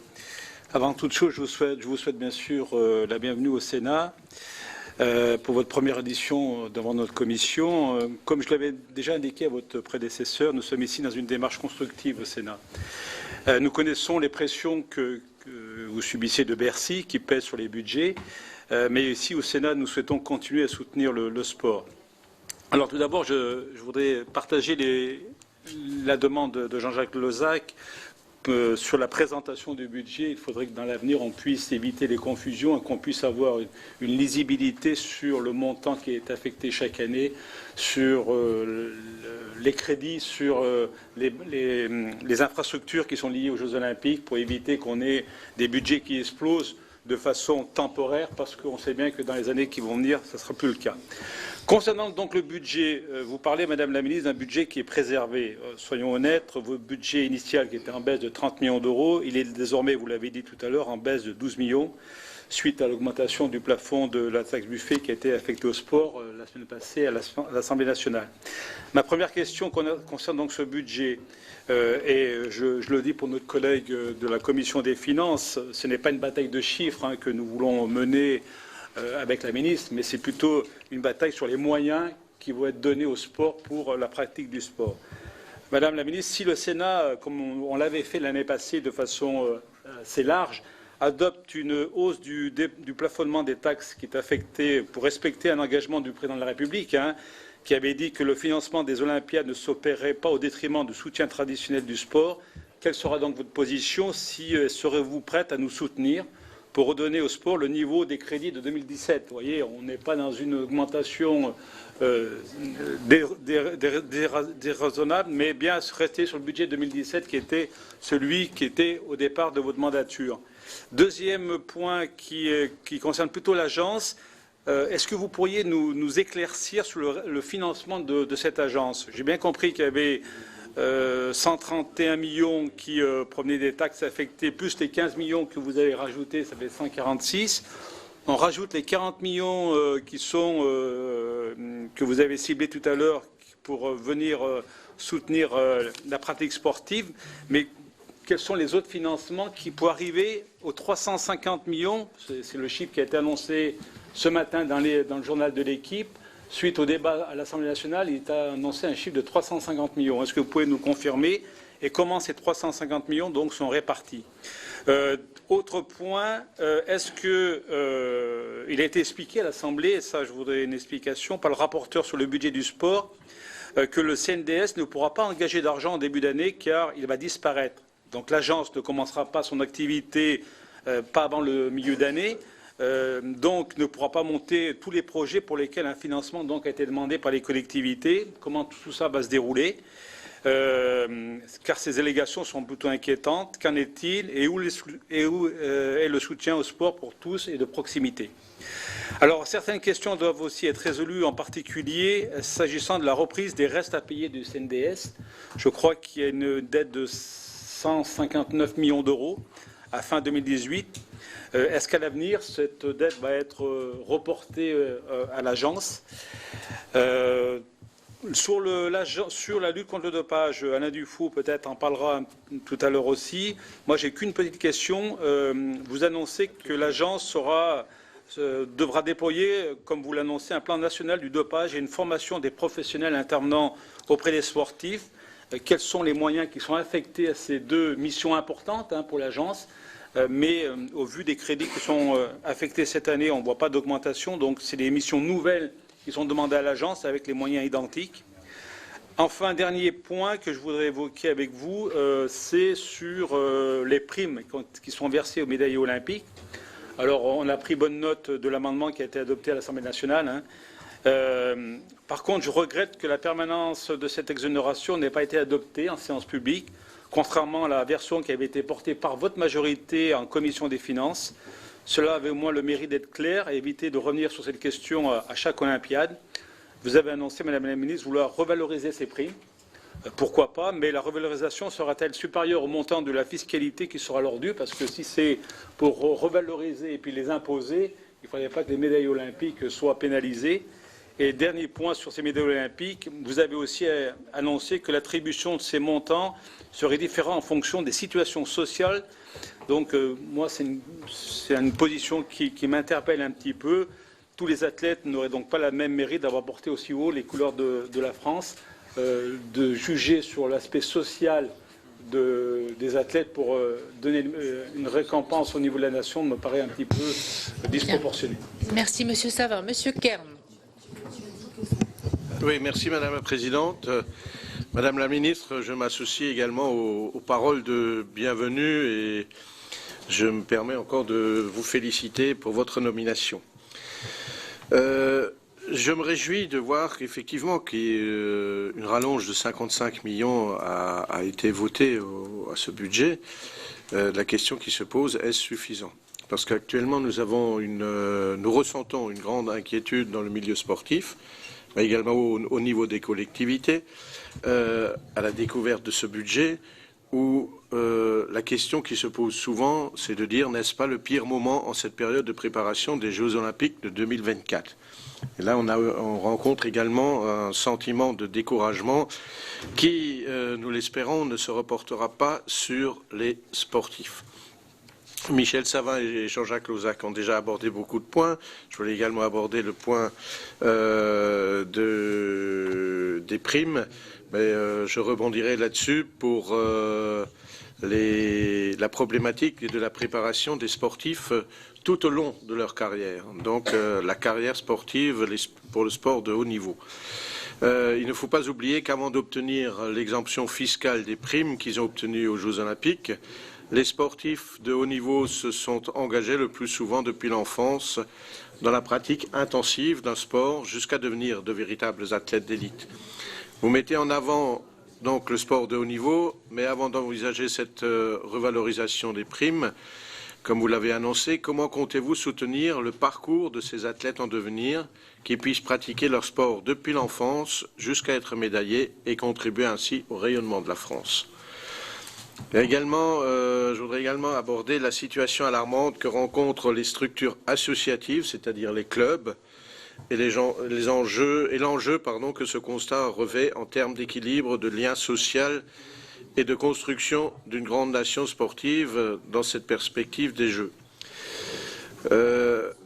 Avant toute chose, je vous souhaite bien sûr la bienvenue au Sénat pour votre première édition devant notre commission. Comme je l'avais déjà indiqué à votre prédécesseur, nous sommes ici dans une démarche constructive au Sénat. Nous connaissons les pressions que vous subissez de Bercy, qui pèsent sur les budgets, mais ici au Sénat, nous souhaitons continuer à soutenir le sport. Alors tout d'abord, je voudrais partager la demande de Jean-Jacques Lozach sur la présentation du budget. Il faudrait que dans l'avenir, on puisse éviter les confusions et qu'on puisse avoir une lisibilité sur le montant qui est affecté chaque année, sur les crédits, sur les infrastructures qui sont liées aux Jeux Olympiques, pour éviter qu'on ait des budgets qui explosent de façon temporaire, parce qu'on sait bien que dans les années qui vont venir, ça ne sera plus le cas. Concernant donc le budget, vous parlez, Madame la Ministre, d'un budget qui est préservé. Soyons honnêtes, votre budget initial qui était en baisse de 30 millions d'euros, il est désormais, vous l'avez dit tout à l'heure, en baisse de 12 millions, suite à l'augmentation du plafond de la taxe Buffet qui a été affectée au sport la semaine passée à l'Assemblée nationale. Ma première question concerne donc ce budget, et je le dis pour notre collègue de la Commission des Finances, ce n'est pas une bataille de chiffres que nous voulons mener avec la ministre, mais c'est plutôt une bataille sur les moyens qui vont être donnés au sport pour la pratique du sport. Madame la ministre, si le Sénat, comme on l'avait fait l'année passée de façon assez large, adopte une hausse du plafonnement des taxes qui est affectée pour respecter un engagement du président de la République, qui avait dit que le financement des Olympiades ne s'opérerait pas au détriment du soutien traditionnel du sport, quelle sera donc votre position? Serez-vous prête à nous soutenir pour redonner au sport le niveau des crédits de 2017. Vous voyez, on n'est pas dans une augmentation déraisonnable, mais bien rester sur le budget 2017 qui était celui qui était au départ de votre mandature. Deuxième point qui concerne plutôt l'agence, est-ce que vous pourriez nous éclaircir sur le financement de cette agence? J'ai bien compris qu'il y avait 131 millions qui provenaient des taxes affectées, plus les 15 millions que vous avez rajoutés, ça fait 146. On rajoute les 40 millions que vous avez ciblés tout à l'heure pour venir soutenir la pratique sportive. Mais quels sont les autres financements qui, pour arriver aux 350 millions, c'est le chiffre qui a été annoncé ce matin dans le journal de l'Équipe, suite au débat à l'Assemblée nationale, il a annoncé un chiffre de 350 millions. Est-ce que vous pouvez nous confirmer? Et comment ces 350 millions donc sont répartis? Autre point, est-ce que il a été expliqué à l'Assemblée, et ça je voudrais une explication, par le rapporteur sur le budget du sport, que le CNDS ne pourra pas engager d'argent en début d'année car il va disparaître. Donc l'agence ne commencera pas son activité pas avant le milieu d'année, donc ne pourra pas monter tous les projets pour lesquels un financement donc, a été demandé par les collectivités. Comment tout ça va se dérouler car ces allégations sont plutôt inquiétantes. Qu'en est-il et où est le soutien au sport pour tous et de proximité? Alors, certaines questions doivent aussi être résolues, en particulier s'agissant de la reprise des restes à payer du CNDS. Je crois qu'il y a une dette de 159 millions d'euros à fin 2018. Est-ce qu'à l'avenir, cette dette va être reportée à l'agence? Sur la lutte contre le dopage, Alain Dufour peut-être en parlera tout à l'heure aussi. Moi, j'ai qu'une petite question. Vous annoncez que l'agence devra déployer, comme vous l'annoncez, un plan national du dopage et une formation des professionnels intervenant auprès des sportifs. Quels sont les moyens qui sont affectés à ces deux missions importantes pour l'agence? Mais au vu des crédits qui sont affectés cette année, on ne voit pas d'augmentation. Donc, c'est des missions nouvelles qui sont demandées à l'agence avec les moyens identiques. Enfin, dernier point que je voudrais évoquer avec vous, c'est sur les primes qui sont versées aux médaillés olympiques. Alors, on a pris bonne note de l'amendement qui a été adopté à l'Assemblée nationale. Par contre, je regrette que la permanence de cette exonération n'ait pas été adoptée en séance publique, contrairement à la version qui avait été portée par votre majorité en commission des finances. Cela avait au moins le mérite d'être clair et éviter de revenir sur cette question à chaque Olympiade. Vous avez annoncé, Madame la Ministre, vouloir revaloriser ces primes. Pourquoi pas, mais la revalorisation sera-t-elle supérieure au montant de la fiscalité qui sera leur due? Parce que si c'est pour revaloriser et puis les imposer, il ne faudrait pas que les médailles olympiques soient pénalisées. Et dernier point sur ces médailles olympiques, vous avez aussi annoncé que l'attribution de ces montants serait différente en fonction des situations sociales. Donc moi, c'est une position qui m'interpelle un petit peu. Tous les athlètes n'auraient donc pas la même mérite d'avoir porté aussi haut les couleurs de la France. De juger sur l'aspect social des athlètes pour donner une récompense au niveau de la nation me paraît un petit peu disproportionné. Merci, Monsieur Savin. Monsieur Kern. Oui, merci Madame la Présidente. Madame la Ministre, je m'associe également aux paroles de bienvenue et je me permets encore de vous féliciter pour votre nomination. Je me réjouis de voir qu'effectivement une rallonge de 55 millions a été votée à ce budget. La question qui se pose, est-ce suffisant? Parce qu'actuellement, nous ressentons une grande inquiétude dans le milieu sportif, mais également au niveau des collectivités, à la découverte de ce budget, où la question qui se pose souvent, c'est de dire, n'est-ce pas le pire moment en cette période de préparation des Jeux Olympiques de 2024? Et là, on rencontre également un sentiment de découragement qui, nous l'espérons, ne se reportera pas sur les sportifs. Michel Savin et Jean-Jacques Lozach ont déjà abordé beaucoup de points. Je voulais également aborder le point des primes, mais je rebondirai là-dessus pour la problématique de la préparation des sportifs tout au long de leur carrière. Donc la carrière sportive pour le sport de haut niveau. Il ne faut pas oublier qu'avant d'obtenir l'exemption fiscale des primes qu'ils ont obtenues aux Jeux Olympiques, les sportifs de haut niveau se sont engagés le plus souvent depuis l'enfance dans la pratique intensive d'un sport jusqu'à devenir de véritables athlètes d'élite. Vous mettez en avant donc le sport de haut niveau, mais avant d'envisager cette revalorisation des primes, comme vous l'avez annoncé, comment comptez-vous soutenir le parcours de ces athlètes en devenir qui puissent pratiquer leur sport depuis l'enfance jusqu'à être médaillés et contribuer ainsi au rayonnement de la France? Et également, je voudrais également aborder la situation alarmante que rencontrent les structures associatives, c'est-à-dire les clubs, et l'enjeu que ce constat revêt en termes d'équilibre, de lien social et de construction d'une grande nation sportive dans cette perspective des Jeux.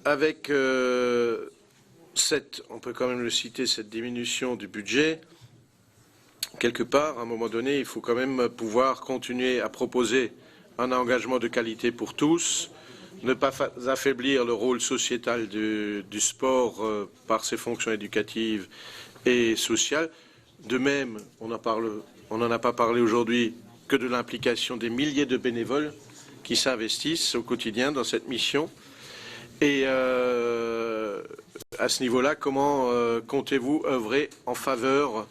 Avec on peut quand même le citer, cette diminution du budget, quelque part, à un moment donné, il faut quand même pouvoir continuer à proposer un engagement de qualité pour tous, ne pas affaiblir le rôle sociétal du sport par ses fonctions éducatives et sociales. De même, on n'en a pas parlé aujourd'hui, que de l'implication des milliers de bénévoles qui s'investissent au quotidien dans cette mission. Et à ce niveau-là, comment comptez-vous œuvrer en faveur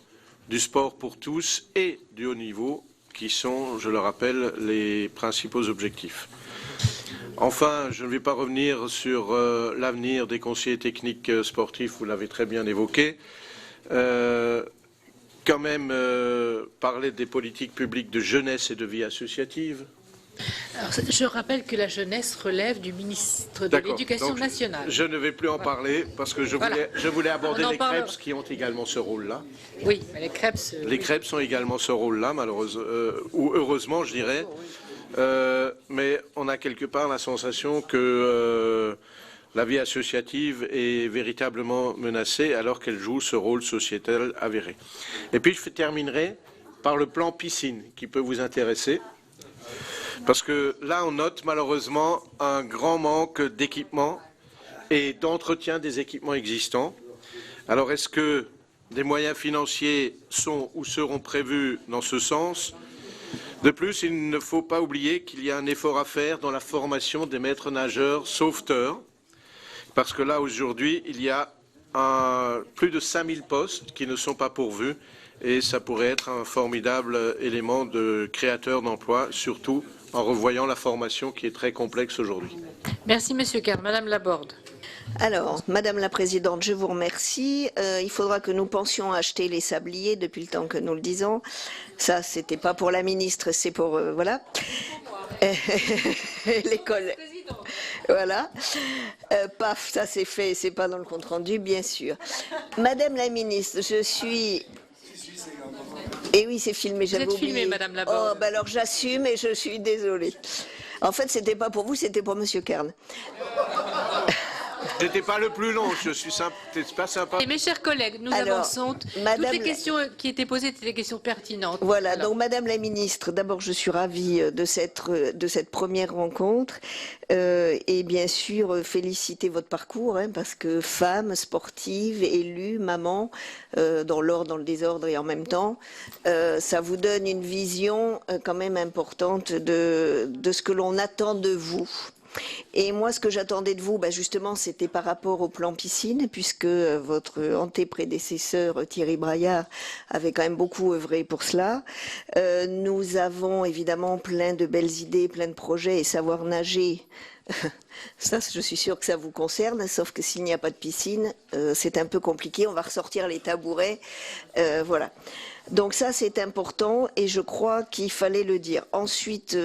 du sport pour tous et du haut niveau, qui sont, je le rappelle, les principaux objectifs? Enfin, je ne vais pas revenir sur l'avenir des conseillers techniques sportifs, vous l'avez très bien évoqué. Quand même parler des politiques publiques de jeunesse et de vie associative. Alors, je rappelle que la jeunesse relève du ministre de l'Éducation nationale. Je ne vais plus en parler parce que je voulais aborder les CREPS qui ont également ce rôle-là. Oui, mais les CREPS... Les CREPS ont également ce rôle-là, malheureusement, ou heureusement, je dirais. Mais on a quelque part la sensation que la vie associative est véritablement menacée alors qu'elle joue ce rôle sociétal avéré. Et puis je terminerai par le plan piscine qui peut vous intéresser. Parce que là, on note malheureusement un grand manque d'équipement et d'entretien des équipements existants. Alors, est-ce que des moyens financiers sont ou seront prévus dans ce sens? De plus, il ne faut pas oublier qu'il y a un effort à faire dans la formation des maîtres nageurs sauveteurs. Parce que là, aujourd'hui, il y a plus de 5000 postes qui ne sont pas pourvus. Et ça pourrait être un formidable élément de créateur d'emplois, surtout en revoyant la formation qui est très complexe aujourd'hui. Merci, Monsieur Kern. Madame Laborde. Alors, Madame la Présidente, je vous remercie. Il faudra que nous pensions acheter les sabliers depuis le temps que nous le disons. Ça, c'était pas pour la ministre, c'est pour... voilà. L'école. Voilà. Paf, ça c'est fait, c'est pas dans le compte-rendu, bien sûr. Madame la ministre, je suis... Et oui, c'est filmé, j'avais oublié. Vous êtes filmée, Madame Laborde. Oh, ben alors j'assume et je suis désolée. En fait, c'était pas pour vous, c'était pour Monsieur Kern. J'étais pas le plus long, je suis pas sympa. Et mes chers collègues, nous avançons. Toutes les questions qui étaient posées étaient des questions pertinentes. Voilà, donc Madame la Ministre, d'abord je suis ravie de cette première rencontre et bien sûr féliciter votre parcours parce que femme, sportive, élue, maman, dans l'ordre, dans le désordre et en même temps, ça vous donne une vision quand même importante de ce que l'on attend de vous. Et moi, ce que j'attendais de vous, justement, c'était par rapport au plan piscine, puisque votre antéprédécesseur Thierry Braillard avait quand même beaucoup œuvré pour cela. Nous avons évidemment plein de belles idées, plein de projets, et savoir nager, ça, je suis sûre que ça vous concerne, sauf que s'il n'y a pas de piscine, c'est un peu compliqué, on va ressortir les tabourets, voilà. Donc ça, c'est important, et je crois qu'il fallait le dire. Ensuite...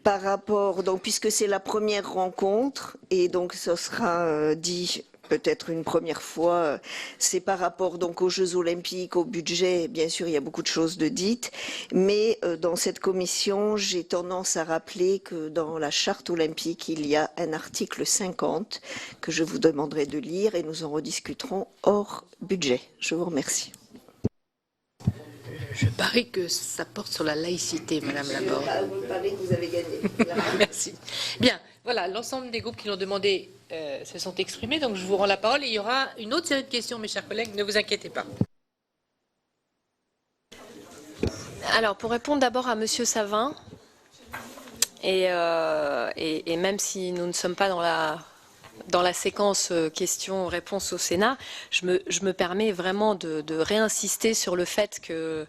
par rapport, donc puisque c'est la première rencontre, et donc ce sera dit peut-être une première fois, c'est par rapport donc aux Jeux Olympiques, au budget, bien sûr il y a beaucoup de choses de dites, mais dans cette commission, j'ai tendance à rappeler que dans la charte olympique, il y a un article 50 que je vous demanderai de lire et nous en rediscuterons hors budget. Je vous remercie. Je parie que ça porte sur la laïcité, Madame Laborde. Vous parlez que vous avez gagné. Merci. Bien, voilà, l'ensemble des groupes qui l'ont demandé se sont exprimés, donc je vous rends la parole et il y aura une autre série de questions, mes chers collègues, ne vous inquiétez pas. Alors, pour répondre d'abord à Monsieur Savin, et même si nous ne sommes pas dans la séquence questions-réponses au Sénat, je me permets vraiment de réinsister sur le fait que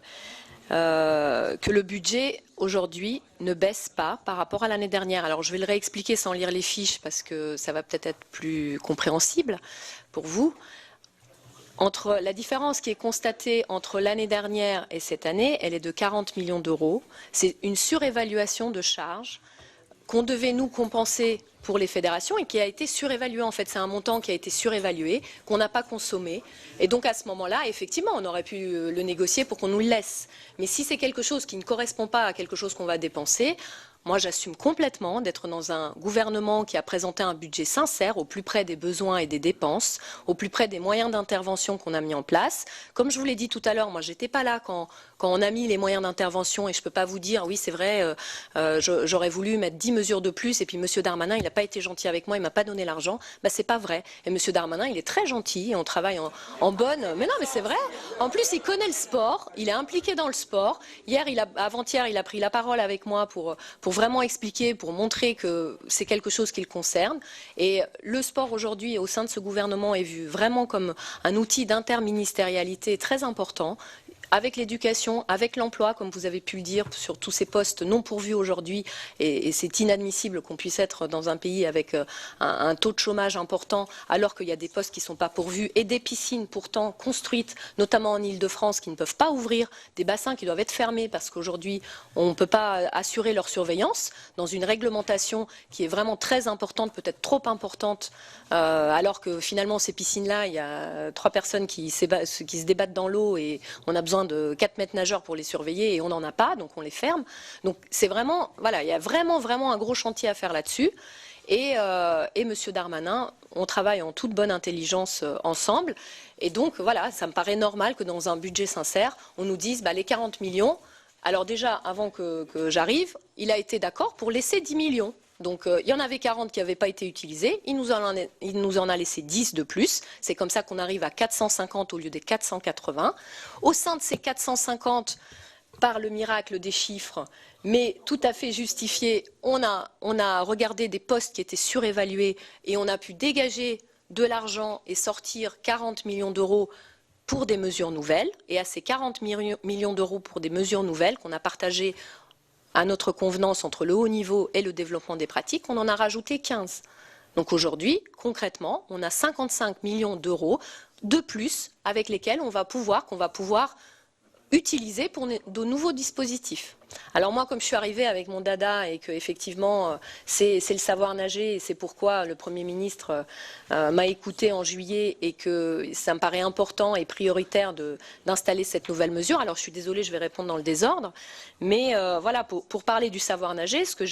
le budget aujourd'hui ne baisse pas par rapport à l'année dernière. Alors je vais le réexpliquer sans lire les fiches parce que ça va peut-être être plus compréhensible pour vous. Entre la différence qui est constatée entre l'année dernière et cette année, elle est de 40 millions d'euros. C'est une surévaluation de charges qu'on devait nous compenser pour les fédérations et qui a été surévalué. En fait, c'est un montant qui a été surévalué, qu'on n'a pas consommé. Et donc, à ce moment-là, effectivement, on aurait pu le négocier pour qu'on nous le laisse. Mais si c'est quelque chose qui ne correspond pas à quelque chose qu'on va dépenser, Moi, j'assume complètement d'être dans un gouvernement qui a présenté un budget sincère, au plus près des besoins et des dépenses, au plus près des moyens d'intervention qu'on a mis en place. Comme je vous l'ai dit tout à l'heure, moi, j'étais pas là quand on a mis les moyens d'intervention, et je peux pas vous dire, oui, c'est vrai, j'aurais voulu mettre 10 mesures de plus, et puis M. Darmanin, il n'a pas été gentil avec moi, il m'a pas donné l'argent. Ben, c'est pas vrai. Et M. Darmanin, il est très gentil, et on travaille en bonne... Mais non, mais c'est vrai. En plus, il connaît le sport, il est impliqué dans le sport. Avant-hier, il a pris la parole avec moi pour vraiment expliquer, pour montrer que c'est quelque chose qui le concerne. Et le sport aujourd'hui, au sein de ce gouvernement, est vu vraiment comme un outil d'interministérialité très important, avec l'éducation, avec l'emploi, comme vous avez pu le dire, sur tous ces postes non pourvus aujourd'hui. Et c'est inadmissible qu'on puisse être dans un pays avec un taux de chômage important, alors qu'il y a des postes qui ne sont pas pourvus, et des piscines pourtant construites, notamment en Île-de-France, qui ne peuvent pas ouvrir, des bassins qui doivent être fermés, parce qu'aujourd'hui, on ne peut pas assurer leur surveillance, dans une réglementation qui est vraiment très importante, peut-être trop importante, alors que finalement, ces piscines-là, il y a 3 personnes qui se débattent dans l'eau, et on a besoin de 4 maîtres nageurs pour les surveiller, et on n'en a pas, donc on les ferme. Donc c'est vraiment, voilà, il y a vraiment un gros chantier à faire là-dessus. Et M. Darmanin, on travaille en toute bonne intelligence ensemble. Et donc voilà, ça me paraît normal que dans un budget sincère, on nous dise les 40 millions. Alors déjà, avant que j'arrive, il a été d'accord pour laisser 10 millions. Donc il y en avait 40 qui n'avaient pas été utilisés, il nous en a laissé 10 de plus, c'est comme ça qu'on arrive à 450 au lieu des 480. Au sein de ces 450, par le miracle des chiffres, mais tout à fait justifié, on a regardé des postes qui étaient surévalués et on a pu dégager de l'argent et sortir 40 millions d'euros pour des mesures nouvelles. Et à ces 40 millions d'euros pour des mesures nouvelles qu'on a partagées à notre convenance entre le haut niveau et le développement des pratiques, on en a rajouté 15. Donc aujourd'hui, concrètement, on a 55 millions d'euros de plus avec lesquels qu'on va pouvoir utiliser pour de nouveaux dispositifs. Alors moi, comme je suis arrivée avec mon dada et que effectivement c'est le savoir nager, et c'est pourquoi le Premier ministre m'a écouté en juillet et que ça me paraît important et prioritaire d'installer cette nouvelle mesure. Alors je suis désolée, je vais répondre dans le désordre, mais voilà, pour parler du savoir nager, ce que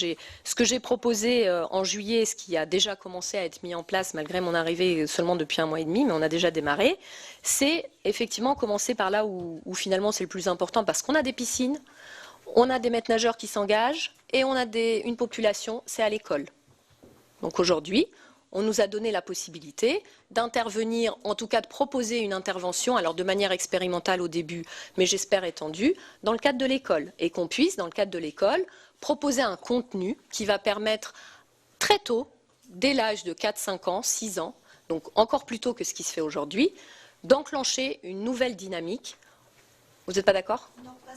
j'ai proposé en juillet, ce qui a déjà commencé à être mis en place malgré mon arrivée seulement depuis 1 mois et demi, mais on a déjà démarré, c'est effectivement commencer par là où finalement c'est le plus important, parce qu'on a des piscines, on a des maîtres nageurs qui s'engagent et on a une population, c'est à l'école. Donc aujourd'hui, on nous a donné la possibilité d'intervenir, en tout cas de proposer une intervention, alors de manière expérimentale au début, mais j'espère étendue, dans le cadre de l'école. Et qu'on puisse, dans le cadre de l'école, proposer un contenu qui va permettre très tôt, dès l'âge de 4, 5 ans, 6 ans, donc encore plus tôt que ce qui se fait aujourd'hui, d'enclencher une nouvelle dynamique. Vous n'êtes pas d'accord ? Non, pas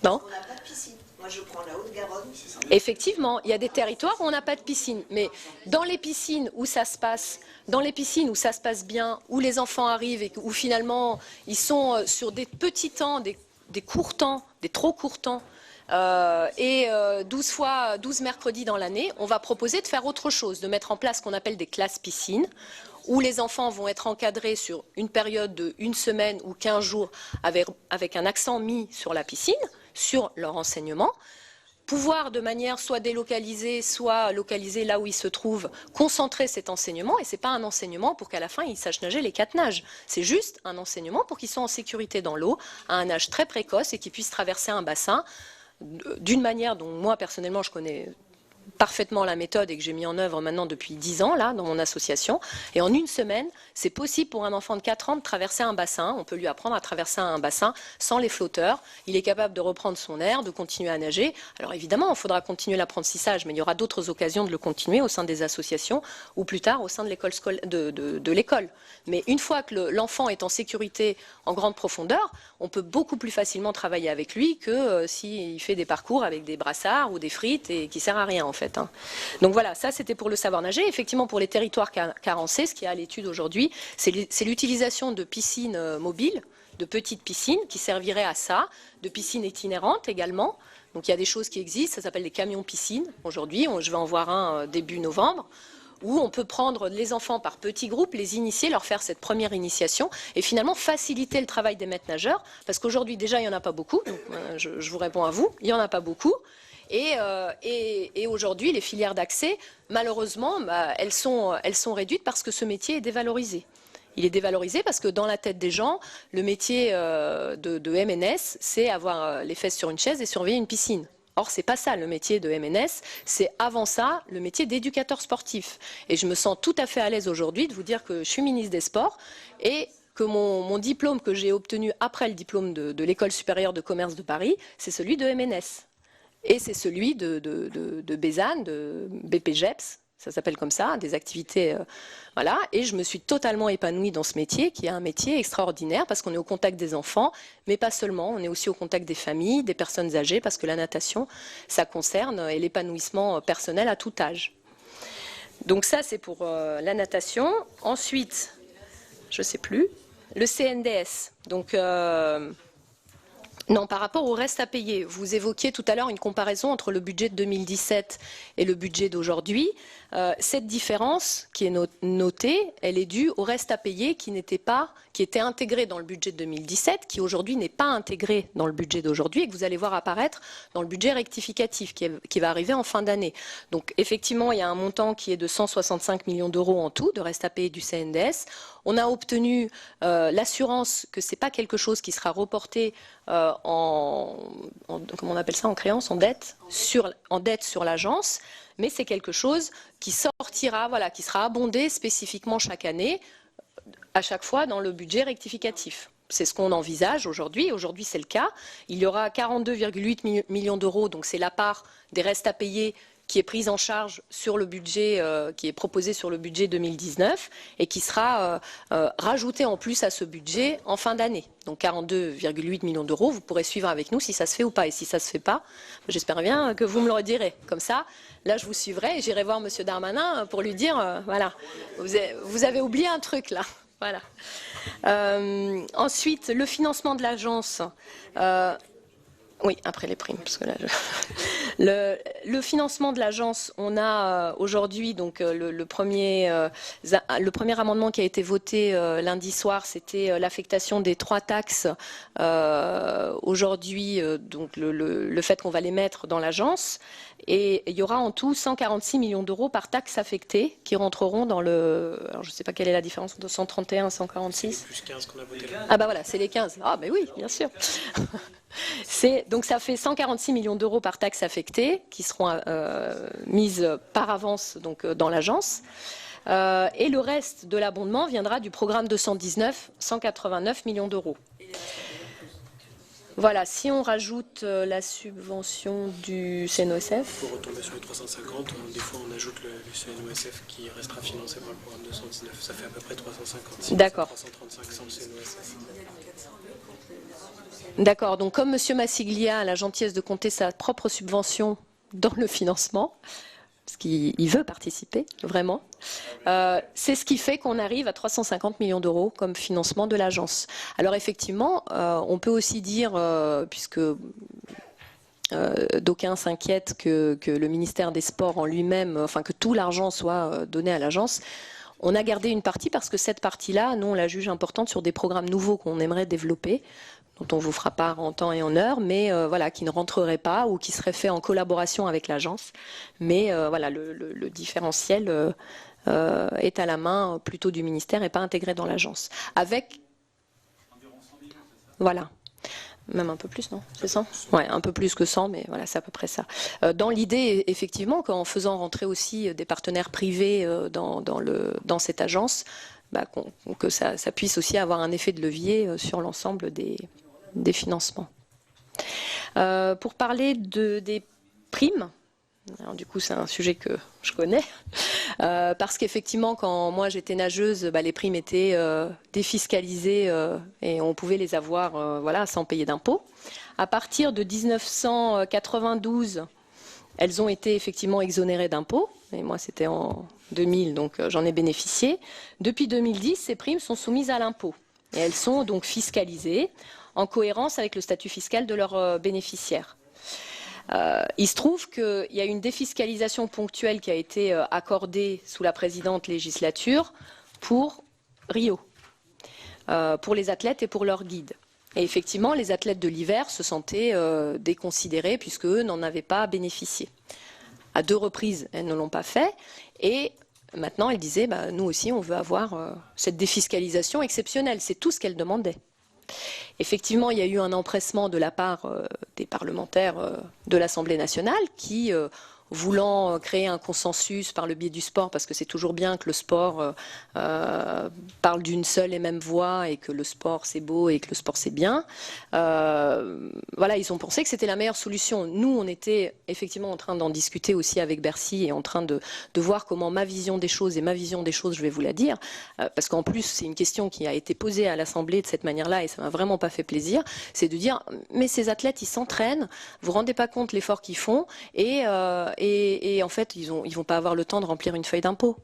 Non. On n'a pas de piscine. Moi, je prends la Haute-Garonne. Effectivement, il y a des territoires où on n'a pas de piscine, mais dans les piscines où ça se passe, bien, où les enfants arrivent et où finalement ils sont sur des petits temps, des courts temps, des trop courts temps, et 12 mercredis dans l'année, on va proposer de faire autre chose, de mettre en place ce qu'on appelle des classes piscines, où les enfants vont être encadrés sur une période de 1 semaine ou 15 jours avec un accent mis sur la piscine, sur leur enseignement, pouvoir de manière soit délocalisée, soit localisée là où ils se trouvent, concentrer cet enseignement. Et ce n'est pas un enseignement pour qu'à la fin ils sachent nager les 4 nages. C'est juste un enseignement pour qu'ils soient en sécurité dans l'eau, à un âge très précoce, et qu'ils puissent traverser un bassin d'une manière dont moi personnellement je connais parfaitement la méthode et que j'ai mis en œuvre maintenant depuis 10 ans là dans mon association. Et en 1 semaine, c'est possible pour un enfant de 4 ans de traverser un bassin. On peut lui apprendre à traverser un bassin sans les flotteurs. Il est capable de reprendre son air, de continuer à nager. Alors évidemment, il faudra continuer l'apprentissage, mais il y aura d'autres occasions de le continuer au sein des associations ou plus tard au sein de l'école de l'école. Mais une fois que l'enfant est en sécurité en grande profondeur, on peut beaucoup plus facilement travailler avec lui que s'il fait des parcours avec des brassards ou des frites et qui ne sert à rien en fait. Donc voilà, ça c'était pour le savoir nager. Effectivement, pour les territoires carencés, ce qui est à l'étude aujourd'hui, c'est l'utilisation de piscines mobiles, de petites piscines qui serviraient à ça, de piscines itinérantes également. Donc il y a des choses qui existent, ça s'appelle des camions piscines aujourd'hui. Je vais en voir un début novembre, où on peut prendre les enfants par petits groupes, les initier, leur faire cette première initiation et finalement faciliter le travail des maîtres nageurs, parce qu'aujourd'hui déjà il n'y en a pas beaucoup, donc je vous réponds à vous, il n'y en a pas beaucoup. Et aujourd'hui, les filières d'accès, malheureusement, elles sont réduites parce que ce métier est dévalorisé. Il est dévalorisé parce que dans la tête des gens, le métier de MNS, c'est avoir les fesses sur une chaise et surveiller une piscine. Or, c'est pas ça le métier de MNS, c'est avant ça le métier d'éducateur sportif. Et je me sens tout à fait à l'aise aujourd'hui de vous dire que je suis ministre des Sports et que mon diplôme que j'ai obtenu après le diplôme de l'École supérieure de commerce de Paris, c'est celui de MNS. Et c'est celui de Bézanne, de BPGEPS, ça s'appelle comme ça, des activités, voilà. Et je me suis totalement épanouie dans ce métier, qui est un métier extraordinaire, parce qu'on est au contact des enfants, mais pas seulement, on est aussi au contact des familles, des personnes âgées, parce que la natation, ça concerne et l'épanouissement personnel à tout âge. Donc ça, c'est pour la natation. Ensuite, je ne sais plus, le CNDS. Donc... Non, par rapport au reste à payer, vous évoquiez tout à l'heure une comparaison entre le budget de 2017 et le budget d'aujourd'hui. Cette différence qui est notée, elle est due au reste à payer qui était intégré dans le budget de 2017, qui aujourd'hui n'est pas intégré dans le budget d'aujourd'hui et que vous allez voir apparaître dans le budget rectificatif qui va arriver en fin d'année. Donc effectivement, il y a un montant qui est de 165 millions d'euros en tout de reste à payer du CNDS. On a obtenu l'assurance que ce n'est pas quelque chose qui sera reporté comment on appelle ça, en créance, en dette sur l'agence, mais c'est quelque chose qui sortira, voilà, qui sera abondé spécifiquement chaque année, à chaque fois dans le budget rectificatif. C'est ce qu'on envisage aujourd'hui. Aujourd'hui, c'est le cas. Il y aura 42,8 millions d'euros, donc c'est la part des restes à payer qui est prise en charge sur le budget, qui est proposé sur le budget 2019 et qui sera rajouté en plus à ce budget en fin d'année. Donc 42,8 millions d'euros, vous pourrez suivre avec nous si ça se fait ou pas. Et si ça se fait pas, j'espère bien que vous me le redirez. Comme ça, là, je vous suivrai et j'irai voir M. Darmanin pour lui dire, voilà, vous avez oublié un truc là. Voilà. Ensuite, le financement de l'agence. Oui, après les primes, parce que là, le financement de l'agence, on a aujourd'hui donc le premier amendement qui a été voté lundi soir, c'était l'affectation des 3 taxes. Aujourd'hui, donc le fait qu'on va les mettre dans l'agence, et il y aura en tout 146 millions d'euros par taxe affectée qui rentreront dans le. Alors je ne sais pas quelle est la différence entre 131 et 146. Plus 15 qu'on a voté. Ah bah voilà, c'est les 15. Ah ben oui, bien sûr. Donc ça fait 146 millions d'euros par taxe affectée qui seront mises par avance donc, dans l'agence. Et le reste de l'abondement viendra du programme 219, 189 millions d'euros. Voilà, si on rajoute la subvention du CNOSF... Pour retomber sur les 350, des fois on ajoute le CNOSF qui restera financé par le programme 219. Ça fait à peu près 350. D'accord. 335 sans le CNOSF. D'accord, donc comme M. Massiglia a la gentillesse de compter sa propre subvention dans le financement, parce qu'il veut participer, vraiment, c'est ce qui fait qu'on arrive à 350 millions d'euros comme financement de l'agence. Alors effectivement, on peut aussi dire, puisque d'aucuns s'inquiètent que le ministère des Sports en lui-même, enfin que tout l'argent soit donné à l'agence, on a gardé une partie parce que cette partie-là, nous on la juge importante sur des programmes nouveaux qu'on aimerait développer, dont on vous fera part en temps et en heure, mais voilà, qui ne rentrerait pas ou qui serait fait en collaboration avec l'agence. Mais voilà, le différentiel est à la main plutôt du ministère et pas intégré dans l'agence. Avec, voilà, même un peu plus, non? C'est 100? Ouais, un peu plus que 100, mais voilà, c'est à peu près ça. Dans l'idée, effectivement, qu'en faisant rentrer aussi des partenaires privés dans cette agence, que ça puisse aussi avoir un effet de levier sur l'ensemble des financements. Pour parler des primes, alors du coup c'est un sujet que je connais, parce qu'effectivement quand moi j'étais nageuse, les primes étaient défiscalisées et on pouvait les avoir voilà, sans payer d'impôts. À partir de 1992, elles ont été effectivement exonérées d'impôts, et moi c'était en 2000, donc j'en ai bénéficié. Depuis 2010, ces primes sont soumises à l'impôt, et elles sont donc fiscalisées en cohérence avec le statut fiscal de leurs bénéficiaires. Il se trouve qu'il y a une défiscalisation ponctuelle qui a été accordée sous la précédente législature pour Rio, pour les athlètes et pour leurs guides. Et effectivement, les athlètes de l'hiver se sentaient déconsidérés puisque eux n'en avaient pas bénéficié. À 2 reprises, elles ne l'ont pas fait. Et maintenant, elles disaient, nous aussi, on veut avoir cette défiscalisation exceptionnelle. C'est tout ce qu'elles demandaient. Effectivement, il y a eu un empressement de la part des parlementaires de l'Assemblée nationale qui, voulant créer un consensus par le biais du sport, parce que c'est toujours bien que le sport parle d'une seule et même voix et que le sport c'est beau et que le sport c'est bien. Voilà, ils ont pensé que c'était la meilleure solution. Nous, on était effectivement en train d'en discuter aussi avec Bercy et en train de voir comment ma vision des choses, et ma vision des choses, je vais vous la dire, parce qu'en plus c'est une question qui a été posée à l'Assemblée de cette manière-là et ça m'a vraiment pas fait plaisir, c'est de dire mais ces athlètes ils s'entraînent, vous vous rendez pas compte l'effort qu'ils font et en fait, ils vont pas avoir le temps de remplir une feuille d'impôt.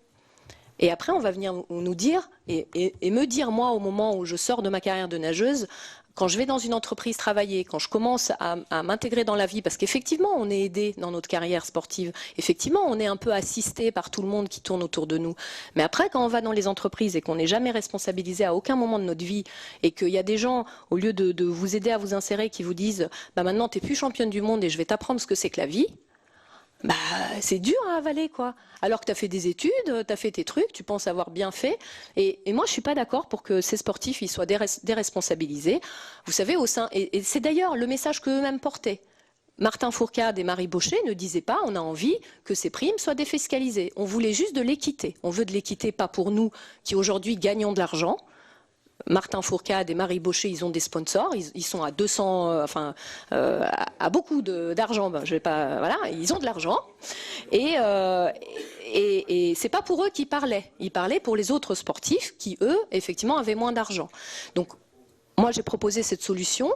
Et après, on va venir nous dire, et me dire, moi, au moment où je sors de ma carrière de nageuse, quand je vais dans une entreprise travailler, quand je commence à m'intégrer dans la vie, parce qu'effectivement, on est aidé dans notre carrière sportive. Effectivement, on est un peu assisté par tout le monde qui tourne autour de nous. Mais après, quand on va dans les entreprises et qu'on n'est jamais responsabilisé à aucun moment de notre vie, et qu'il y a des gens, au lieu de vous aider à vous insérer, qui vous disent maintenant, tu n'es plus championne du monde et je vais t'apprendre ce que c'est que la vie, c'est dur à avaler, quoi. Alors que tu as fait des études, tu as fait tes trucs, tu penses avoir bien fait. Et moi, je suis pas d'accord pour que ces sportifs ils soient déresponsabilisés. Vous savez, et c'est d'ailleurs le message qu'eux-mêmes portaient. Martin Fourcade et Marie Bochet ne disaient pas on a envie que ces primes soient défiscalisées. On voulait juste de l'équité. On veut de l'équité, pas pour nous qui aujourd'hui gagnons de l'argent. Martin Fourcade et Marie Bochet, ils ont des sponsors, ils sont à 200, à beaucoup d'argent. Je vais pas, voilà, ils ont de l'argent. Et c'est pas pour eux qu'ils parlaient. Ils parlaient pour les autres sportifs qui, eux, effectivement, avaient moins d'argent. Donc, moi, j'ai proposé cette solution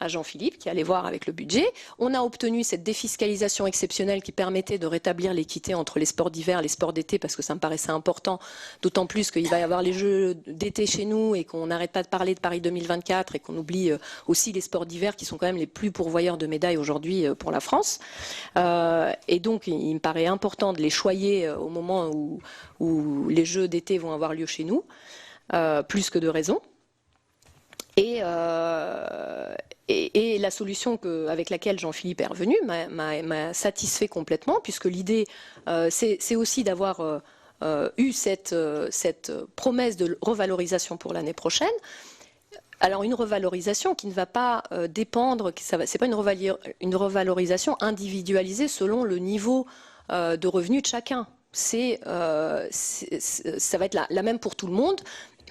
à Jean-Philippe, qui allait voir avec le budget. On a obtenu cette défiscalisation exceptionnelle qui permettait de rétablir l'équité entre les sports d'hiver et les sports d'été, parce que ça me paraissait important, d'autant plus qu'il va y avoir les Jeux d'été chez nous et qu'on n'arrête pas de parler de Paris 2024 et qu'on oublie aussi les sports d'hiver qui sont quand même les plus pourvoyeurs de médailles aujourd'hui pour la France. Et donc, il me paraît important de les choyer au moment où les Jeux d'été vont avoir lieu chez nous, plus que de raison. Et la solution avec laquelle Jean-Philippe est revenu m'a satisfait complètement, puisque l'idée, c'est aussi d'avoir eu cette promesse de revalorisation pour l'année prochaine. Alors une revalorisation qui ne va pas dépendre, c'est pas une revalorisation individualisée selon le niveau de revenu de chacun. Ça va être la même pour tout le monde,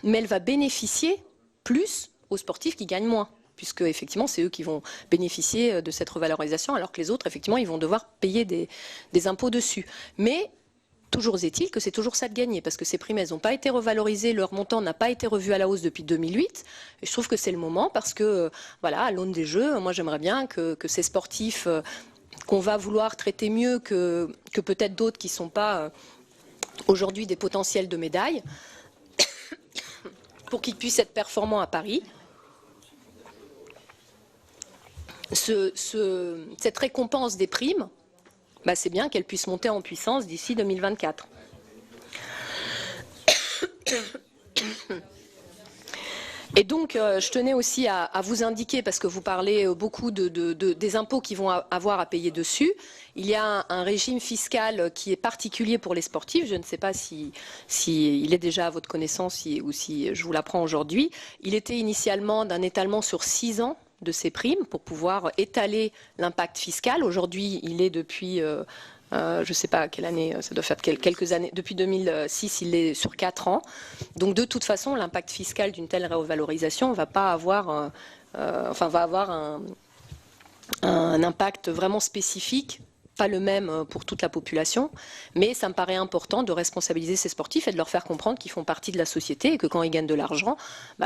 mais elle va bénéficier plus aux sportifs qui gagnent moins, puisque effectivement c'est eux qui vont bénéficier de cette revalorisation, alors que les autres effectivement ils vont devoir payer des impôts dessus. Mais toujours est-il que c'est toujours ça de gagner, parce que ces primes elles n'ont pas été revalorisées, leur montant n'a pas été revu à la hausse depuis 2008, et je trouve que c'est le moment, parce que voilà, à l'aune des Jeux, moi j'aimerais bien que ces sportifs qu'on va vouloir traiter mieux que peut-être d'autres qui ne sont pas aujourd'hui des potentiels de médailles, pour qu'ils puissent être performants à Paris. Cette récompense des primes, c'est bien qu'elle puisse monter en puissance d'ici 2024. Et donc, je tenais aussi à vous indiquer, parce que vous parlez beaucoup des impôts qu'ils vont avoir à payer dessus. Il y a un régime fiscal qui est particulier pour les sportifs. Je ne sais pas si il est déjà à votre connaissance ou si je vous l'apprends aujourd'hui. Il était initialement d'un étalement sur 6 ans de ces primes pour pouvoir étaler l'impact fiscal. Aujourd'hui, il est depuis... je ne sais pas quelle année, ça doit faire quelques années. Depuis 2006, il est sur 4 ans. Donc de toute façon, l'impact fiscal d'une telle revalorisation va pas avoir, va avoir un impact vraiment spécifique, pas le même pour toute la population. Mais ça me paraît important de responsabiliser ces sportifs et de leur faire comprendre qu'ils font partie de la société et que quand ils gagnent de l'argent,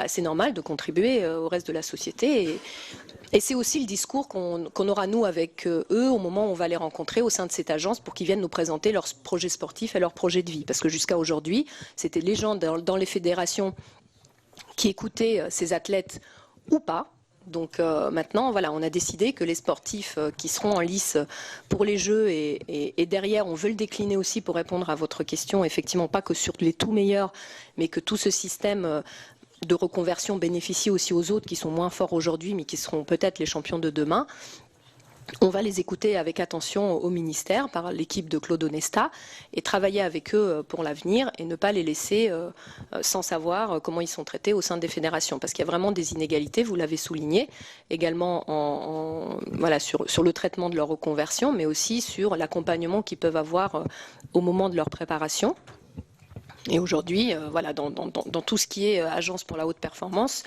c'est normal de contribuer au reste de la société. Et c'est aussi le discours qu'on aura, nous, avec eux, au moment où on va les rencontrer au sein de cette agence pour qu'ils viennent nous présenter leurs projets sportifs et leurs projets de vie. Parce que jusqu'à aujourd'hui, c'était les gens dans les fédérations qui écoutaient ces athlètes ou pas. Donc maintenant, voilà, on a décidé que les sportifs qui seront en lice pour les Jeux et derrière, on veut le décliner aussi pour répondre à votre question, effectivement, pas que sur les tout meilleurs, mais que tout ce système de reconversion bénéficie aussi aux autres qui sont moins forts aujourd'hui, mais qui seront peut-être les champions de demain. On va les écouter avec attention au ministère par l'équipe de Claude Onesta et travailler avec eux pour l'avenir et ne pas les laisser sans savoir comment ils sont traités au sein des fédérations. Parce qu'il y a vraiment des inégalités, vous l'avez souligné, également voilà, sur le traitement de leur reconversion, mais aussi sur l'accompagnement qu'ils peuvent avoir au moment de leur préparation. Et aujourd'hui, voilà, dans tout ce qui est agence pour la haute performance,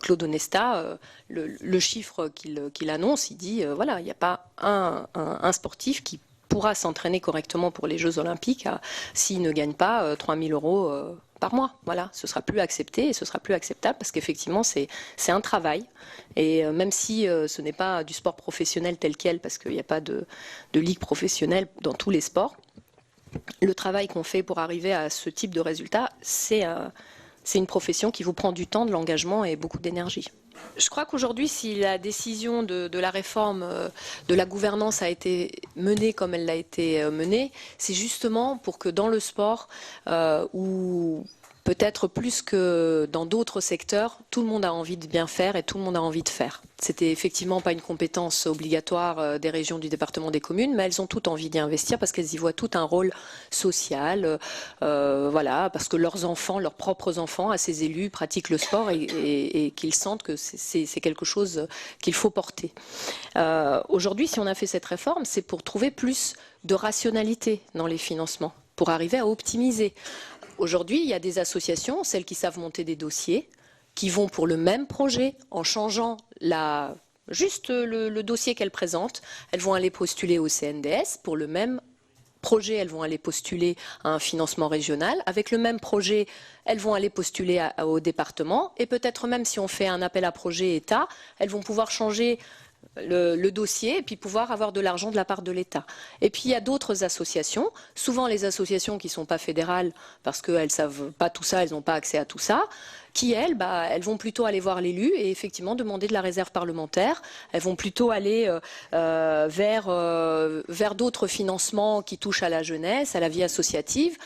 Claude Onesta, le chiffre qu'il annonce, il dit, voilà, il n'y a pas un sportif qui pourra s'entraîner correctement pour les Jeux Olympiques s'il ne gagne pas 3 000 € par mois. Voilà, ce sera plus accepté et ce sera plus acceptable parce qu'effectivement, c'est un travail. Et même si ce n'est pas du sport professionnel tel quel, parce qu'il n'y a pas de ligue professionnelle dans tous les sports, le travail qu'on fait pour arriver à ce type de résultat, c'est une profession qui vous prend du temps, de l'engagement et beaucoup d'énergie. Je crois qu'aujourd'hui, si la décision de la réforme de la gouvernance a été menée comme elle l'a été menée, c'est justement pour que dans le sport, où peut-être plus que dans d'autres secteurs, tout le monde a envie de bien faire et tout le monde a envie de faire. C'était effectivement pas une compétence obligatoire des régions, du département, des communes, mais elles ont toutes envie d'y investir parce qu'elles y voient tout un rôle social, voilà, parce que leurs enfants, leurs propres enfants, à ces élus, pratiquent le sport et qu'ils sentent que c'est quelque chose qu'il faut porter. Aujourd'hui, si on a fait cette réforme, c'est pour trouver plus de rationalité dans les financements, pour arriver à optimiser. Aujourd'hui, il y a des associations, celles qui savent monter des dossiers, qui vont pour le même projet, en changeant juste le dossier qu'elles présentent, elles vont aller postuler au CNDS. Pour le même projet, elles vont aller postuler à un financement régional. Avec le même projet, elles vont aller postuler au département. Et peut-être même si on fait un appel à projet État, elles vont pouvoir changer le dossier et puis pouvoir avoir de l'argent de la part de l'État. Et puis il y a d'autres associations, souvent les associations qui ne sont pas fédérales parce qu'elles ne savent pas tout ça, elles n'ont pas accès à tout ça, qui elles vont plutôt aller voir l'élu et effectivement demander de la réserve parlementaire. Elles vont plutôt aller vers d'autres financements qui touchent à la jeunesse, à la vie associative.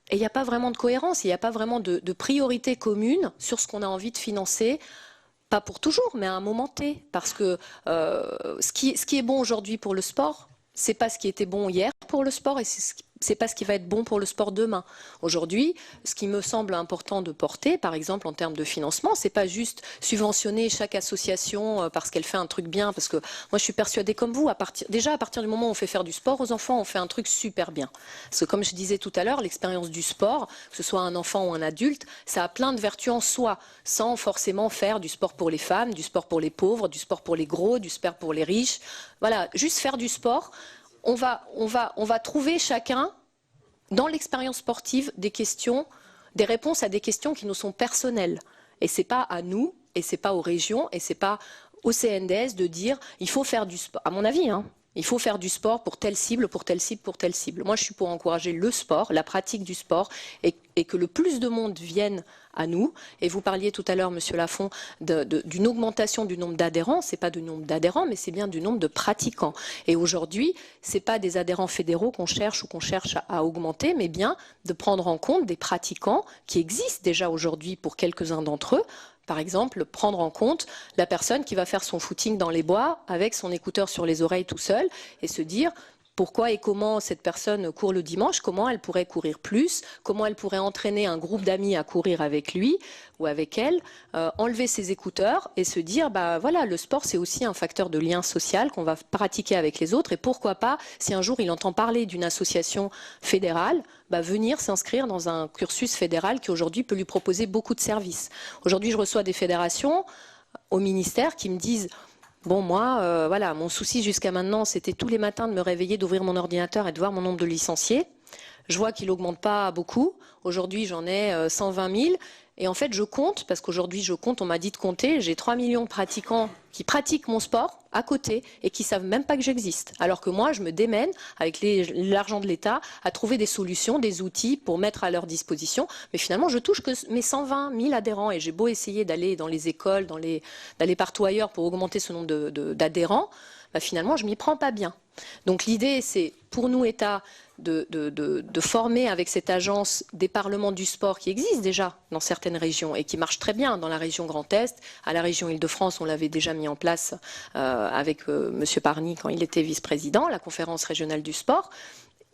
Et il n'y a pas vraiment de cohérence, il n'y a pas vraiment de priorité commune sur ce qu'on a envie de financer. Pas pour toujours, mais à un moment T. Parce que ce qui est bon aujourd'hui pour le sport, c'est pas ce qui était bon hier pour le sport et c'est pas ce qui va être bon pour le sport demain. Aujourd'hui, ce qui me semble important de porter, par exemple en termes de financement, c'est pas juste subventionner chaque association parce qu'elle fait un truc bien, parce que moi je suis persuadée comme vous, déjà à partir du moment où on fait faire du sport aux enfants, on fait un truc super bien. Parce que comme je disais tout à l'heure, l'expérience du sport, que ce soit un enfant ou un adulte, ça a plein de vertus en soi, sans forcément faire du sport pour les femmes, du sport pour les pauvres, du sport pour les gros, du sport pour les riches. Voilà, juste faire du sport. On va trouver chacun, dans l'expérience sportive, des réponses à des questions qui nous sont personnelles. Et ce n'est pas à nous, et ce n'est pas aux régions, et ce n'est pas au CNDS de dire il faut faire du sport. À mon avis, il faut faire du sport pour telle cible, pour telle cible, pour telle cible. Moi, je suis pour encourager le sport, la pratique du sport, et que le plus de monde vienne à nous. Et vous parliez tout à l'heure, Monsieur Lafont, d'une augmentation du nombre d'adhérents. C'est pas du nombre d'adhérents, mais c'est bien du nombre de pratiquants. Et aujourd'hui, c'est pas des adhérents fédéraux qu'on cherche à augmenter, mais bien de prendre en compte des pratiquants qui existent déjà aujourd'hui pour quelques-uns d'entre eux. Par exemple, prendre en compte la personne qui va faire son footing dans les bois avec son écouteur sur les oreilles tout seul et se dire pourquoi et comment cette personne court le dimanche, comment elle pourrait courir plus, comment elle pourrait entraîner un groupe d'amis à courir avec lui ou avec elle, enlever ses écouteurs et se dire voilà, le sport c'est aussi un facteur de lien social qu'on va pratiquer avec les autres et pourquoi pas, si un jour il entend parler d'une association fédérale, venir s'inscrire dans un cursus fédéral qui aujourd'hui peut lui proposer beaucoup de services. Aujourd'hui je reçois des fédérations au ministère qui me disent bon, moi, voilà, mon souci jusqu'à maintenant, c'était tous les matins de me réveiller, d'ouvrir mon ordinateur et de voir mon nombre de licenciés. Je vois qu'il n'augmente pas beaucoup. Aujourd'hui, j'en ai 120 000. Et en fait, je compte, parce qu'aujourd'hui, je compte, on m'a dit de compter, j'ai 3 millions de pratiquants qui pratiquent mon sport à côté et qui ne savent même pas que j'existe. Alors que moi, je me démène, avec l'argent de l'État, à trouver des solutions, des outils pour mettre à leur disposition. Mais finalement, je touche que mes 120 000 adhérents. Et j'ai beau essayer d'aller dans les écoles, d'aller partout ailleurs pour augmenter ce nombre d'adhérents. bah, finalement, je m'y prends pas bien. Donc l'idée, c'est pour nous, État, de former avec cette agence des parlements du sport qui existent déjà dans certaines régions et qui marchent très bien dans la région Grand Est. À la région Île-de-France, on l'avait déjà mis en place avec M. Parny quand il était vice-président, la conférence régionale du sport.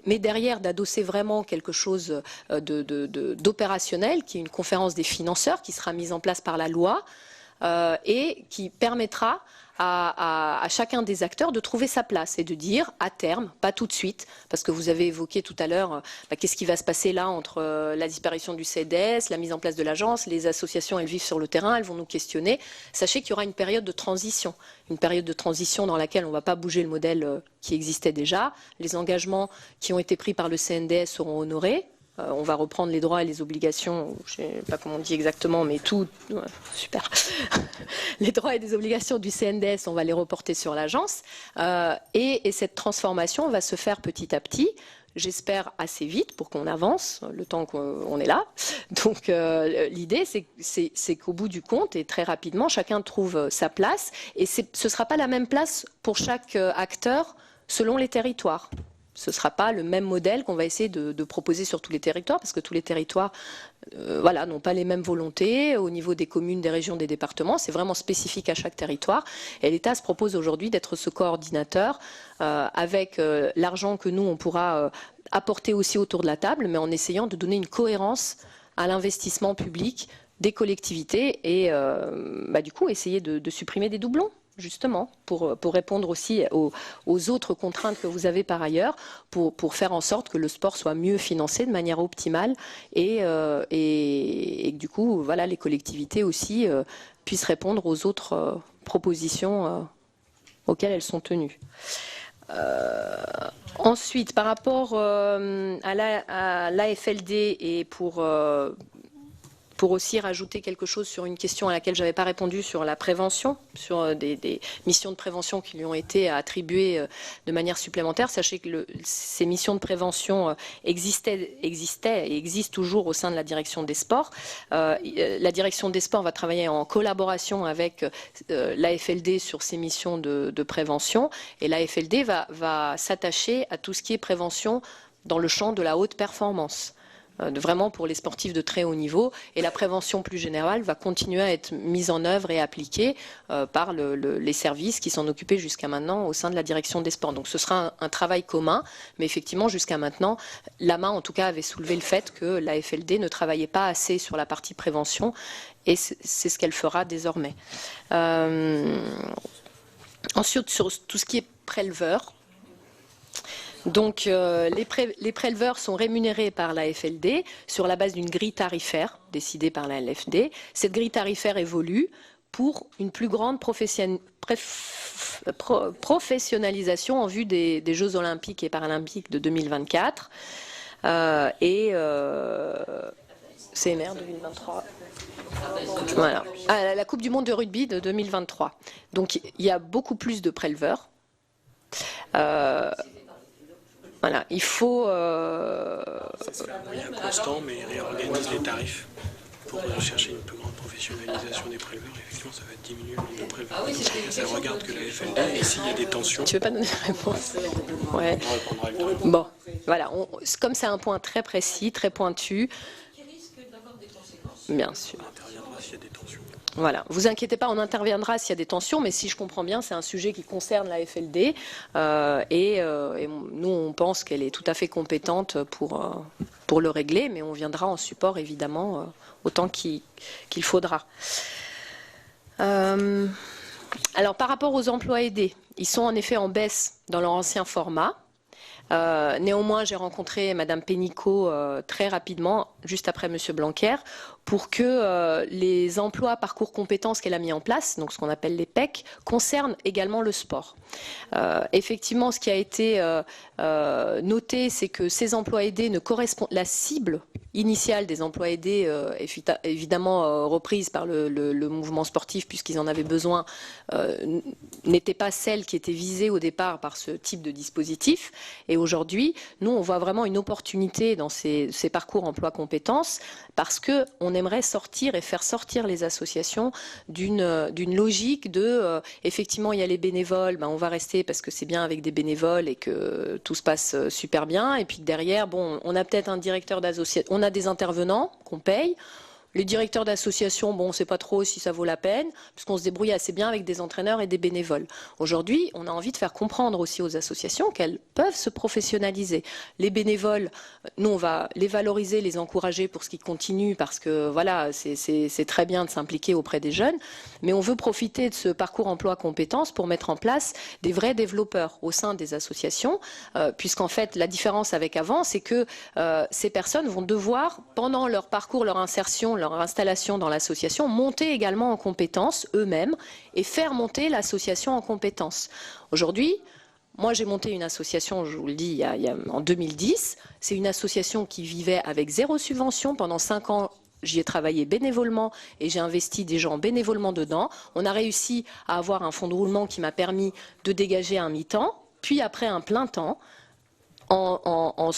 Mais derrière, d'adosser vraiment quelque chose d'opérationnel, qui est une conférence des financeurs qui sera mise en place par la loi et qui permettra à chacun des acteurs de trouver sa place et de dire à terme, pas tout de suite, parce que vous avez évoqué tout à l'heure qu'est-ce qui va se passer là entre la disparition du CDS, la mise en place de l'agence, les associations elles vivent sur le terrain, elles vont nous questionner. Sachez qu'il y aura une période de transition dans laquelle on ne va pas bouger le modèle qui existait déjà. Les engagements qui ont été pris par le CNDS seront honorés. On va reprendre les droits et les obligations, je ne sais pas comment on dit exactement, mais tout, super. Les droits et les obligations du CNDS, on va les reporter sur l'agence. Et cette transformation va se faire petit à petit, j'espère assez vite pour qu'on avance, le temps qu'on est là. Donc l'idée, c'est qu'au bout du compte, et très rapidement, chacun trouve sa place. Et ce ne sera pas la même place pour chaque acteur selon les territoires. Ce ne sera pas le même modèle qu'on va essayer de proposer sur tous les territoires, parce que tous les territoires n'ont pas les mêmes volontés au niveau des communes, des régions, des départements. C'est vraiment spécifique à chaque territoire. Et l'État se propose aujourd'hui d'être ce coordinateur avec l'argent que nous, on pourra apporter aussi autour de la table, mais en essayant de donner une cohérence à l'investissement public des collectivités et du coup essayer de supprimer des doublons. Justement, pour répondre aussi aux autres contraintes que vous avez par ailleurs, pour faire en sorte que le sport soit mieux financé de manière optimale et que du coup, voilà, les collectivités aussi puissent répondre aux autres propositions auxquelles elles sont tenues. Ensuite, par rapport à l'AFLD et pour aussi rajouter quelque chose sur une question à laquelle je n'avais pas répondu sur la prévention, sur des missions de prévention qui lui ont été attribuées de manière supplémentaire. Sachez que ces missions de prévention existaient et existent toujours au sein de la direction des sports. La direction des sports va travailler en collaboration avec l'AFLD sur ces missions de prévention, et l'AFLD va s'attacher à tout ce qui est prévention dans le champ de la haute performance. Vraiment pour les sportifs de très haut niveau, et la prévention plus générale va continuer à être mise en œuvre et appliquée par les services qui s'en occupaient jusqu'à maintenant au sein de la direction des sports. Donc ce sera un travail commun, mais effectivement jusqu'à maintenant, l'AMA en tout cas avait soulevé le fait que la FLD ne travaillait pas assez sur la partie prévention, et c'est ce qu'elle fera désormais. Ensuite, sur tout ce qui est préleveurs. Donc les préleveurs sont rémunérés par la FLD sur la base d'une grille tarifaire décidée par la LFD. Cette grille tarifaire évolue pour une plus grande professionnalisation en vue des Jeux Olympiques et Paralympiques de 2024 et CMR 2023. Voilà. La Coupe du Monde de rugby de 2023. Donc il y a beaucoup plus de préleveurs. Voilà, il faut... C'est un moyen constant, mais il réorganise les tarifs pour chercher une plus grande professionnalisation des préleveurs. Effectivement, ça va diminuer le nombre de préleveurs. Ça regarde que la FLD, et s'il y a des tensions... Tu veux pas donner la réponse? Ouais. Bon, voilà, comme c'est un point très précis, très pointu... Bien sûr. On interviendra s'il y a des tensions. Voilà, vous inquiétez pas, on interviendra s'il y a des tensions, mais si je comprends bien, c'est un sujet qui concerne la FLD et nous, on pense qu'elle est tout à fait compétente pour le régler, mais on viendra en support, évidemment, autant qu'il faudra. Alors, par rapport aux emplois aidés, ils sont en effet en baisse dans leur ancien format. Néanmoins, j'ai rencontré Madame Pénicaud très rapidement, juste après Monsieur Blanquer, pour que les emplois parcours compétences qu'elle a mis en place, donc ce qu'on appelle les PEC, concernent également le sport. Effectivement, ce qui a été noté, c'est que ces emplois aidés ne correspondent... La cible initiale des emplois aidés, évidemment reprise par le mouvement sportif, puisqu'ils en avaient besoin, n'était pas celle qui était visée au départ par ce type de dispositif. Et aujourd'hui, nous, on voit vraiment une opportunité dans ces parcours emploi-compétences, parce qu'on on aimerait sortir et faire sortir les associations d'une logique de effectivement il y a les bénévoles, on va rester parce que c'est bien avec des bénévoles et que tout se passe super bien, et puis derrière on a peut-être un directeur d'association, on a des intervenants qu'on paye. Les directeurs d'associations, on ne sait pas trop si ça vaut la peine, puisqu'on se débrouille assez bien avec des entraîneurs et des bénévoles. Aujourd'hui, on a envie de faire comprendre aussi aux associations qu'elles peuvent se professionnaliser. Les bénévoles, nous, on va les valoriser, les encourager pour ce qui continue, parce que voilà, c'est très bien de s'impliquer auprès des jeunes, mais on veut profiter de ce parcours emploi-compétences pour mettre en place des vrais développeurs au sein des associations, puisqu'en fait, la différence avec avant, c'est que ces personnes vont devoir, pendant leur parcours, leur insertion, leur installation dans l'association, monter également en compétences eux-mêmes et faire monter l'association en compétences. Aujourd'hui, moi j'ai monté une association, je vous le dis, en 2010. C'est une association qui vivait avec 0 subvention pendant 5 ans. J'y ai travaillé bénévolement et j'ai investi des gens bénévolement dedans. On a réussi à avoir un fonds de roulement qui m'a permis de dégager un mi-temps, puis après un plein temps, en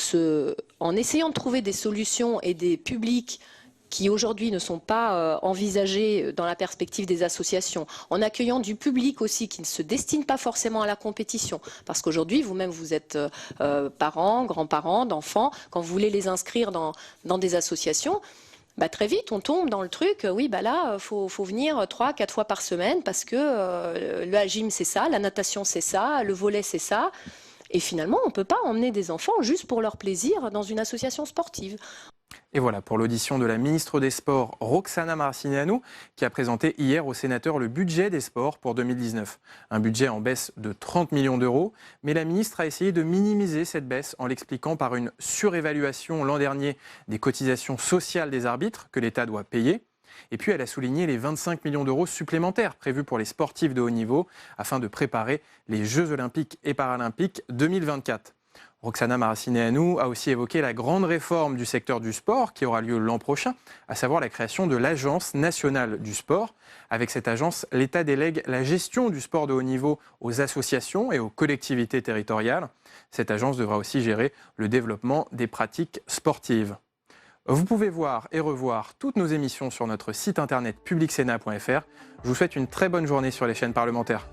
essayant de trouver des solutions et des publics qui aujourd'hui ne sont pas envisagés dans la perspective des associations, en accueillant du public aussi qui ne se destine pas forcément à la compétition. Parce qu'aujourd'hui, vous-même, vous êtes parents, grands-parents d'enfants, quand vous voulez les inscrire dans des associations, très vite, on tombe dans le truc, oui, là, faut venir 3-4 fois par semaine parce que le gym, c'est ça, la natation, c'est ça, le volley, c'est ça. Et finalement, on ne peut pas emmener des enfants juste pour leur plaisir dans une association sportive. Et voilà pour l'audition de la ministre des Sports, Roxana Maracineanu, qui a présenté hier aux sénateurs le budget des sports pour 2019. Un budget en baisse de 30 millions d'euros, mais la ministre a essayé de minimiser cette baisse en l'expliquant par une surévaluation l'an dernier des cotisations sociales des arbitres que l'État doit payer. Et puis elle a souligné les 25 millions d'euros supplémentaires prévus pour les sportifs de haut niveau afin de préparer les Jeux Olympiques et Paralympiques 2024. Roxana Maracineanu a aussi évoqué la grande réforme du secteur du sport qui aura lieu l'an prochain, à savoir la création de l'Agence nationale du sport. Avec cette agence, l'État délègue la gestion du sport de haut niveau aux associations et aux collectivités territoriales. Cette agence devra aussi gérer le développement des pratiques sportives. Vous pouvez voir et revoir toutes nos émissions sur notre site internet publicsena.fr. Je vous souhaite une très bonne journée sur les chaînes parlementaires.